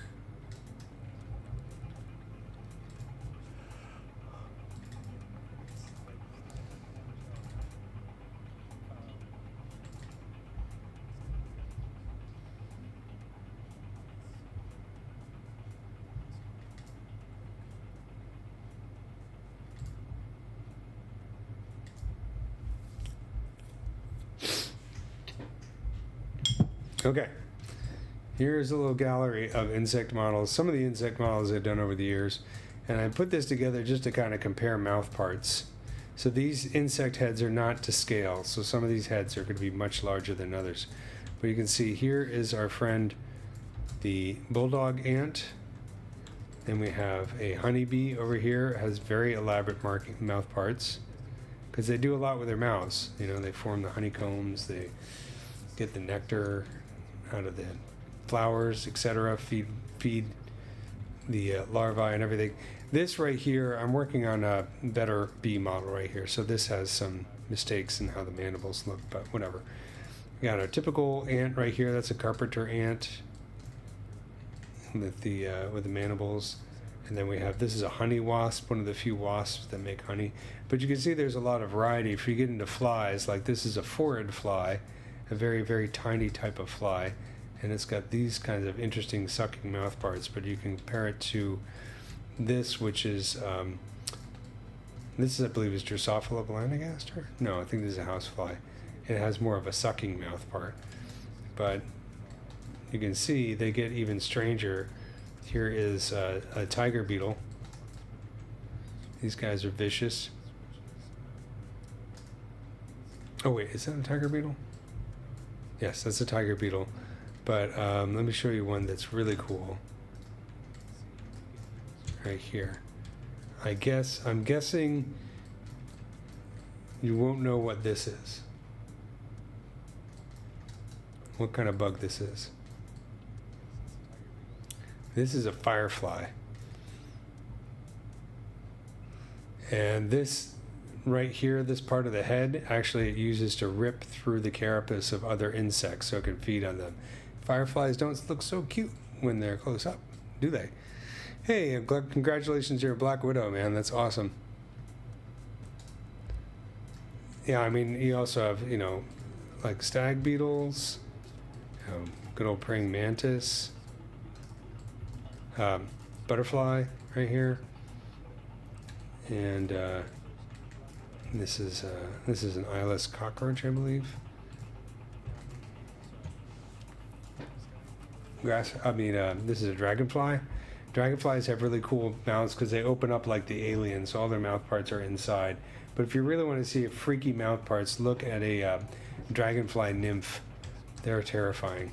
Okay, here's a little gallery of insect models, some of the insect models I've done over the years, and I put this together just to kind of compare mouth parts. So these insect heads are not to scale, so some of these heads are going to be much larger than others. But you can see here is our friend the bulldog ant. Then we have a honeybee over here, has very elaborate mouth parts, because they do a lot with their mouths. You know, they form the honeycombs, they get the nectar out of the flowers, etc. Feed the larvae and everything. This right here, I'm working on a better bee model right here, so this has some mistakes in how the mandibles look, but whatever. We got our typical ant right here. That's a carpenter ant with the mandibles, and then we have, this is a honey wasp, one of the few wasps that make honey. But you can see there's a lot of variety. If you get into flies, like this is a phorid fly, a very, very tiny type of fly, and it's got these kinds of interesting sucking mouth parts. But you can compare it to this, which is this is, I believe, is Drosophila melanogaster. No, I think this is a housefly. It has more of a sucking mouth part, but you can see they get even stranger. Here is a tiger beetle. These guys are vicious. Oh wait, is that a tiger beetle? Yes, that's a tiger beetle. But let me show you one that's really cool. Right here. I'm guessing you won't know what this is. What kind of bug this is. This is a firefly. And this right here, this part of the head, actually it uses to rip through the carapace of other insects so it can feed on them. Fireflies don't look so cute when they're close up, do they? Hey, congratulations, you're a black widow, man. That's awesome. Yeah, I mean, you also have, you know, like stag beetles, good old praying mantis, butterfly right here, and this is an eyeless cockroach, I believe. This is a dragonfly. Dragonflies have really cool mouths because they open up like the aliens, so all their mouth parts are inside. But if you really want to see freaky mouth parts, look at a dragonfly nymph. They're terrifying.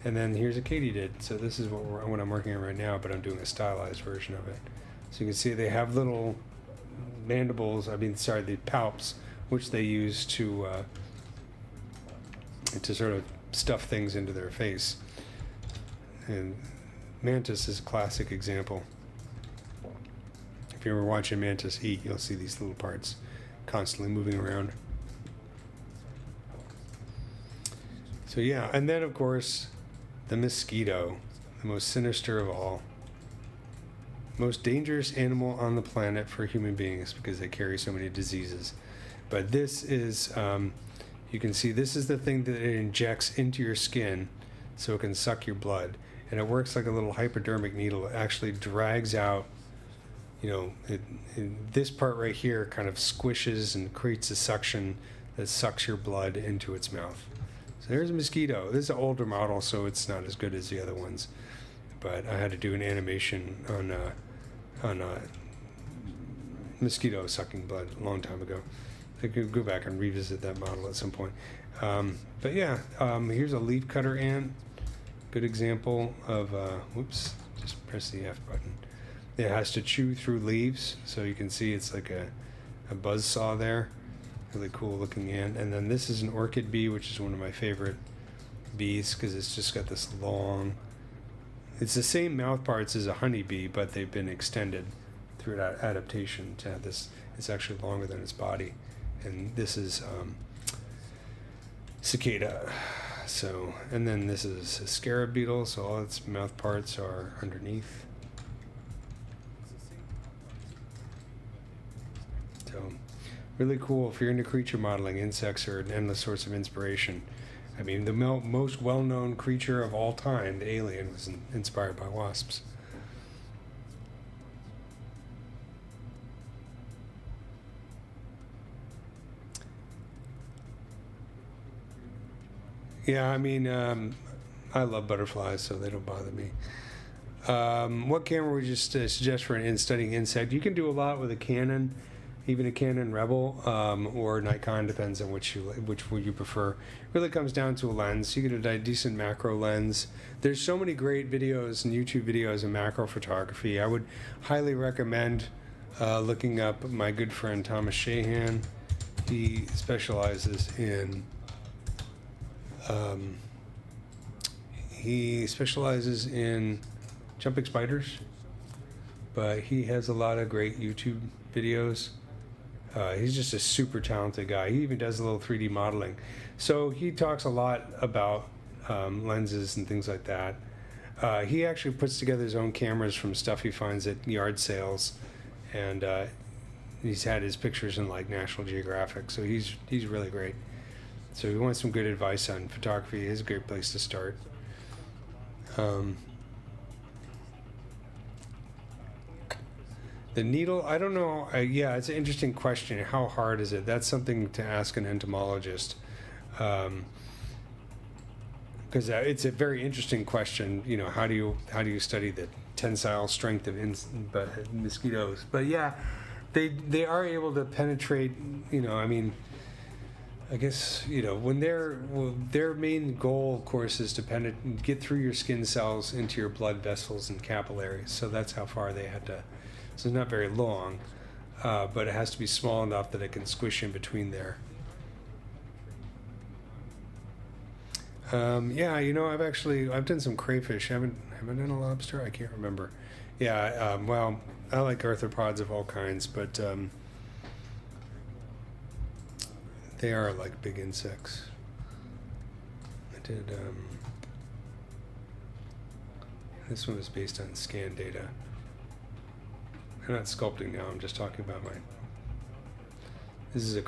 And then here's a katydid. So this is what I'm working on right now, but I'm doing a stylized version of it. So you can see they have little mandibles, the palps which they use to sort of stuff things into their face. And mantis is a classic example. If you're ever watching mantis eat, you'll see these little parts constantly moving around. So yeah, and then of course, the mosquito, the most sinister of all. Most dangerous animal on the planet for human beings because they carry so many diseases. But this is, you can see this is the thing that it injects into your skin so it can suck your blood. And it works like a little hypodermic needle. It actually drags out, you know, this part right here kind of squishes and creates a suction that sucks your blood into its mouth. So there's a mosquito. This is an older model, so it's not as good as the other ones. But I had to do an animation on mosquito sucking blood a long time ago. I could go back and revisit that model at some point. But yeah, here's a leaf cutter ant. Good example of, whoops, just press the F button. It has to chew through leaves, so you can see it's like a buzz saw there. Really cool looking ant. And then this is an orchid bee, which is one of my favorite bees because it's just got this long, it's the same mouth parts as a honeybee, but they've been extended through adaptation to have this. It's actually longer than its body. And this is cicada. So, and then this is a scarab beetle, so all its mouth parts are underneath. So, really cool. If you're into creature modeling, insects are an endless source of inspiration. I mean, the most well-known creature of all time, the alien, was inspired by wasps. Yeah, I mean, I love butterflies, so they don't bother me. What camera would you suggest for studying insect? You can do a lot with a Canon, even a Canon Rebel, or Nikon, depends on which you prefer. It really comes down to a lens. You get a decent macro lens. There's so many great videos and YouTube videos of macro photography. I would highly recommend looking up my good friend Thomas Shahan. He specializes in jumping spiders, but he has a lot of great YouTube videos. He's just a super talented guy. He even does a little 3D modeling. So he talks a lot about lenses and things like that. He actually puts together his own cameras from stuff he finds at yard sales, and he's had his pictures in like National Geographic. So he's really great. So if you want some good advice on photography, it's a great place to start. The needle, I don't know. Yeah, it's an interesting question. How hard is it? That's something to ask an entomologist. Because it's a very interesting question. You know, how do you study the tensile strength of mosquitoes? But yeah, they are able to penetrate. You know, I mean, I guess, you know, when their main goal, of course, is to get through your skin cells into your blood vessels and capillaries. So that's how far they had to. So it's not very long, but it has to be small enough that it can squish in between there. Yeah, you know, I've done some crayfish. Have I done a lobster? I can't remember. Yeah, well, I like arthropods of all kinds, but they are like big insects. I did, this one was based on scan data. I'm not sculpting now, I'm just talking about mine. This is a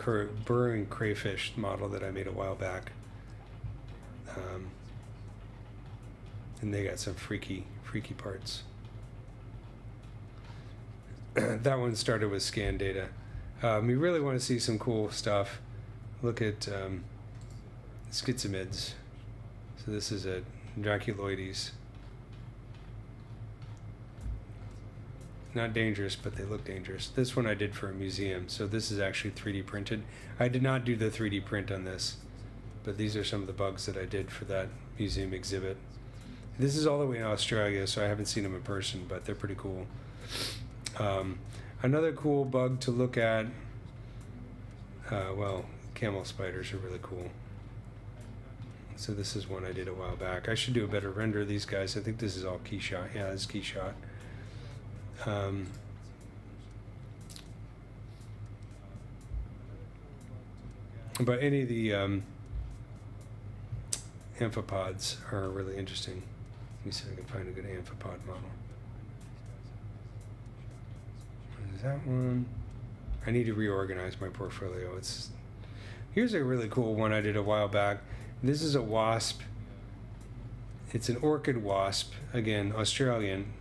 burrowing crayfish model that I made a while back. And they got some freaky parts. That one started with scan data. You really want to see some cool stuff. Look at schizimids. So this is a Draculoides. Not dangerous, but they look dangerous. This one I did for a museum, so this is actually 3D printed. I did not do the 3D print on this, but these are some of the bugs that I did for that museum exhibit. This is all the way in Australia, so I haven't seen them in person, but they're pretty cool. Another cool bug to look at, well, camel spiders are really cool. So this is one I did a while back. I should do a better render of these guys. I think this is all key shot. Yeah, this is key shot. But any of the amphipods are really interesting. Let me see if I can find a good amphipod model. What is that one? I need to reorganize my portfolio. Here's a really cool one I did a while back. This is a wasp. It's an orchid wasp, again, Australian.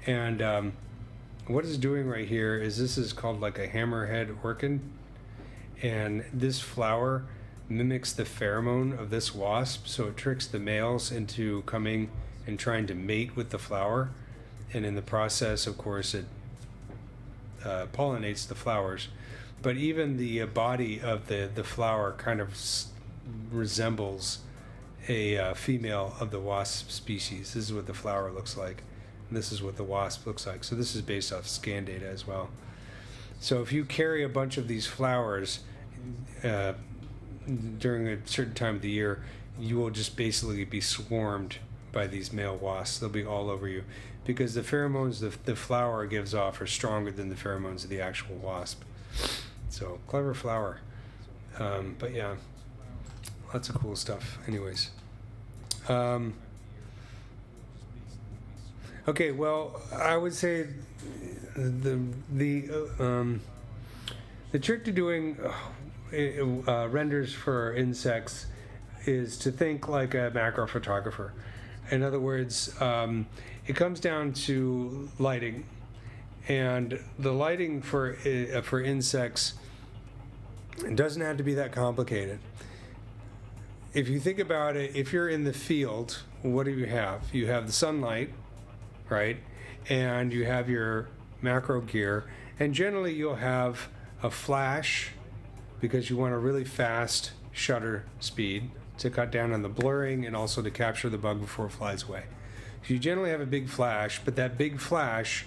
And what it's doing right here is this is called like a hammerhead orchid. And this flower mimics the pheromone of this wasp, so it tricks the males into coming and trying to mate with the flower. And in the process, of course, it pollinates the flowers. But even the body of the flower kind of resembles a female of the wasp species. This is what the flower looks like. And this is what the wasp looks like. So this is based off scan data as well. So if you carry a bunch of these flowers during a certain time of the year, you will just basically be swarmed by these male wasps. They'll be all over you because the pheromones the flower gives off are stronger than the pheromones of the actual wasp. So clever flower. But yeah, lots of cool stuff. Anyways. Okay, well, I would say the trick to doing renders for insects is to think like a macro photographer. In other words, it comes down to lighting, and the lighting for insects doesn't have to be that complicated. If you think about it, if you're in the field, what do you have? You have the sunlight, right? And you have your macro gear, and generally you'll have a flash because you want a really fast shutter speed to cut down on the blurring and also to capture the bug before it flies away. So you generally have a big flash, but that big flash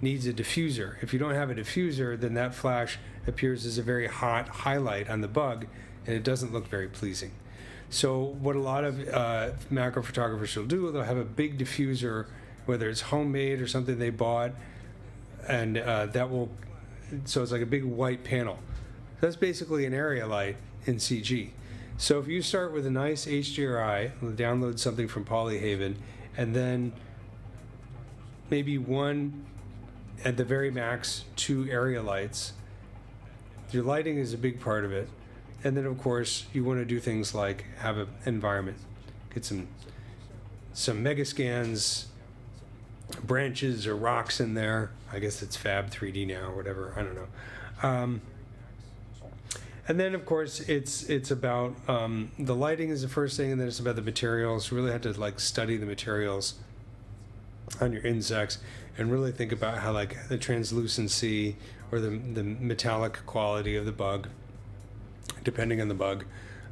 needs a diffuser. If you don't have a diffuser, then that flash appears as a very hot highlight on the bug, and it doesn't look very pleasing. So what a lot of macro photographers will do, they'll have a big diffuser, whether it's homemade or something they bought, and so it's like a big white panel. That's basically an area light in CG. So if you start with a nice HDRI, download something from Polyhaven, and then maybe one, at the very max, 2 area lights, your lighting is a big part of it. And then, of course, you want to do things like have an environment. Get some Megascans, branches or rocks in there. I guess it's Fab 3D now or whatever. I don't know. And then, of course, it's about the lighting is the first thing, and then it's about the materials. You really have to like study the materials on your insects and really think about how like the translucency or the metallic quality of the bug, depending on the bug.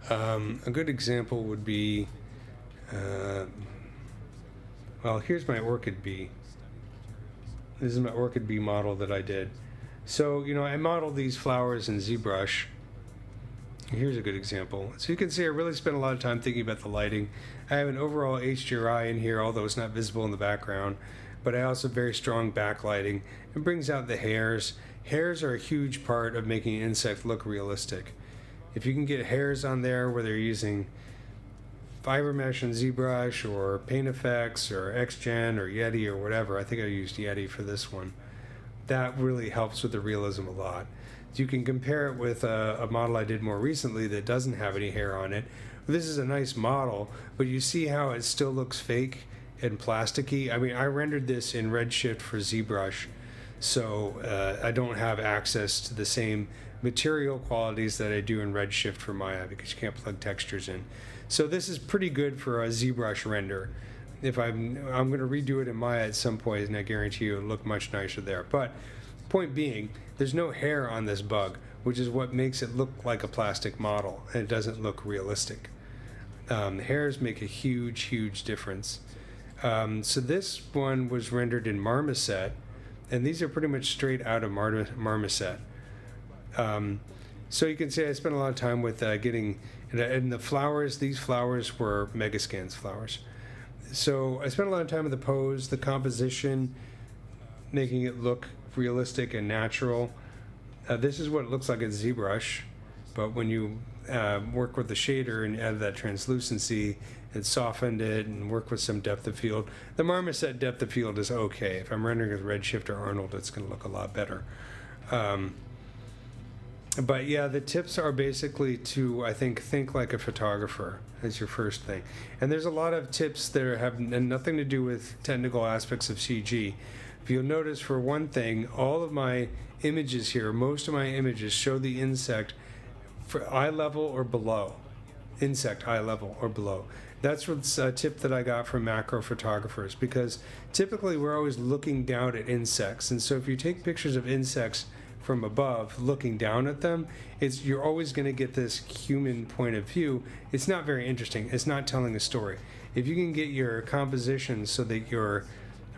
A good example would be, well, here's my orchid bee. This is my orchid bee model that I did. So, I modeled these flowers in Zbrush. Here's a good example. So you can see I really spent a lot of time thinking about the lighting. I have an overall HDRI in here, although it's not visible in the background, but I also have very strong backlighting. It brings out the hairs. Hairs are a huge part of making an insect look realistic. If you can get hairs on there, whether you're using fiber mesh and Zbrush or Paint Effects or XGen or Yeti or whatever, I think I used Yeti for this one, that really helps with the realism a lot. You can compare it with a model I did more recently that doesn't have any hair on it. This is a nice model, but you see how it still looks fake and plasticky. I mean, I rendered this in Redshift for Zbrush, so I don't have access to the same material qualities that I do in Redshift for Maya because you can't plug textures in. So this is pretty good for a Zbrush render. If I'm going to redo it in Maya at some point, and I guarantee you it'll look much nicer there. But point being, there's no hair on this bug, which is what makes it look like a plastic model, and it doesn't look realistic. Hairs make a huge, huge difference. So this one was rendered in Marmoset, and these are pretty much straight out of Marmoset. So you can see I spent a lot of time with getting, and the flowers, these flowers were Megascans flowers. So I spent a lot of time with the pose, the composition, making it look realistic and natural. This is what it looks like at Zbrush, but when you work with the shader and add that translucency and softened it and work with some depth of field, the marmoset depth of field is okay. If I'm rendering with Redshift or Arnold, it's going to look a lot better. But yeah, the tips are basically to, I think like a photographer is your first thing. And there's a lot of tips that have nothing to do with technical aspects of CG. If you'll notice, for one thing, all of my images here, most of my images show the insect for eye level or below. Insect eye level or below. That's what's a tip that I got from macro photographers, because typically we're always looking down at insects. And so if you take pictures of insects from above looking down at them, you're always going to get this human point of view. It's not very interesting. It's not telling a story. If you can get your composition so that your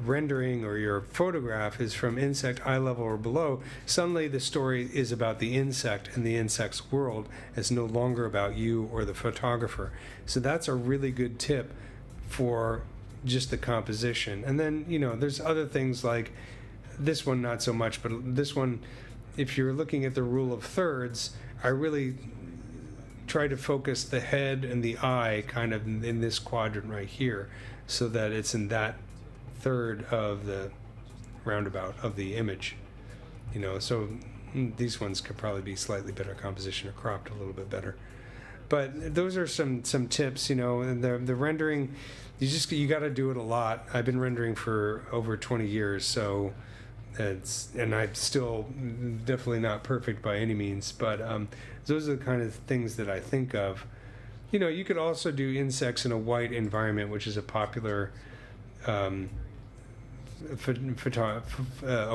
rendering or your photograph is from insect eye level or below, suddenly the story is about the insect and the insect's world. It's no longer about you or the photographer. So that's a really good tip for just the composition. And then, there's other things like this one, not so much, but this one, if you're looking at the rule of thirds, I really try to focus the head and the eye kind of in this quadrant right here, so that it's in that third of the roundabout of the image. So these ones could probably be slightly better composition or cropped a little bit better. But those are some tips, and the rendering, you got to do it a lot. I've been rendering for over 20 years, so and I'm still definitely not perfect by any means, but those are the kind of things that I think of. You could also do insects in a white environment, which is a popular a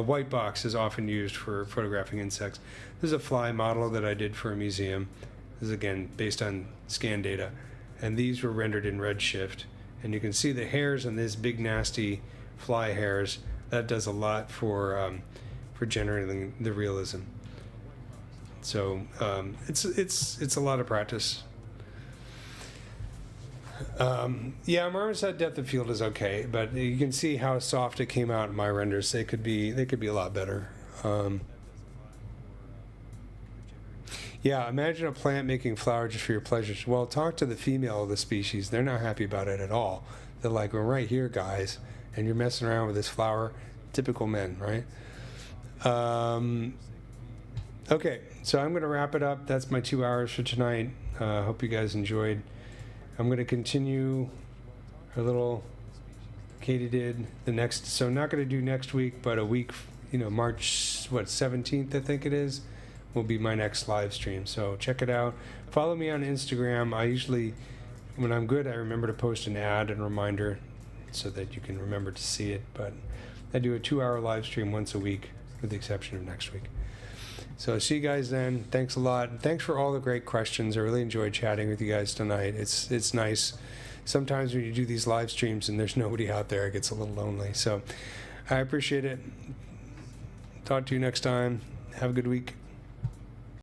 white box is often used for photographing insects. This is a fly model that I did for a museum. This is again based on scan data, and these were rendered in Redshift, and you can see the hairs on these big nasty fly hairs. That does a lot for generating the realism. So it's a lot of practice. Marmoset depth of field is okay, but you can see how soft it came out in my renders. They could be a lot better. Imagine a plant making flower just for your pleasure. Well, talk to the female of the species. They're not happy about it at all. They're like, we're right here, guys, and you're messing around with this flower. Typical men, right? Okay, so I'm going to wrap it up. That's my 2 hours for tonight. Hope you guys enjoyed. I'm going to continue a little Katie did the next, so not going to do next week, but a week, March 17th, I think it is, will be my next live stream. So check it out. Follow me on Instagram. I usually, when I'm good, I remember to post an ad and reminder so that you can remember to see it. But I do a 2-hour live stream once a week, with the exception of next week. So see you guys then. Thanks a lot. And thanks for all the great questions. I really enjoyed chatting with you guys tonight. It's nice. Sometimes when you do these live streams and there's nobody out there, it gets a little lonely. So I appreciate it. Talk to you next time. Have a good week.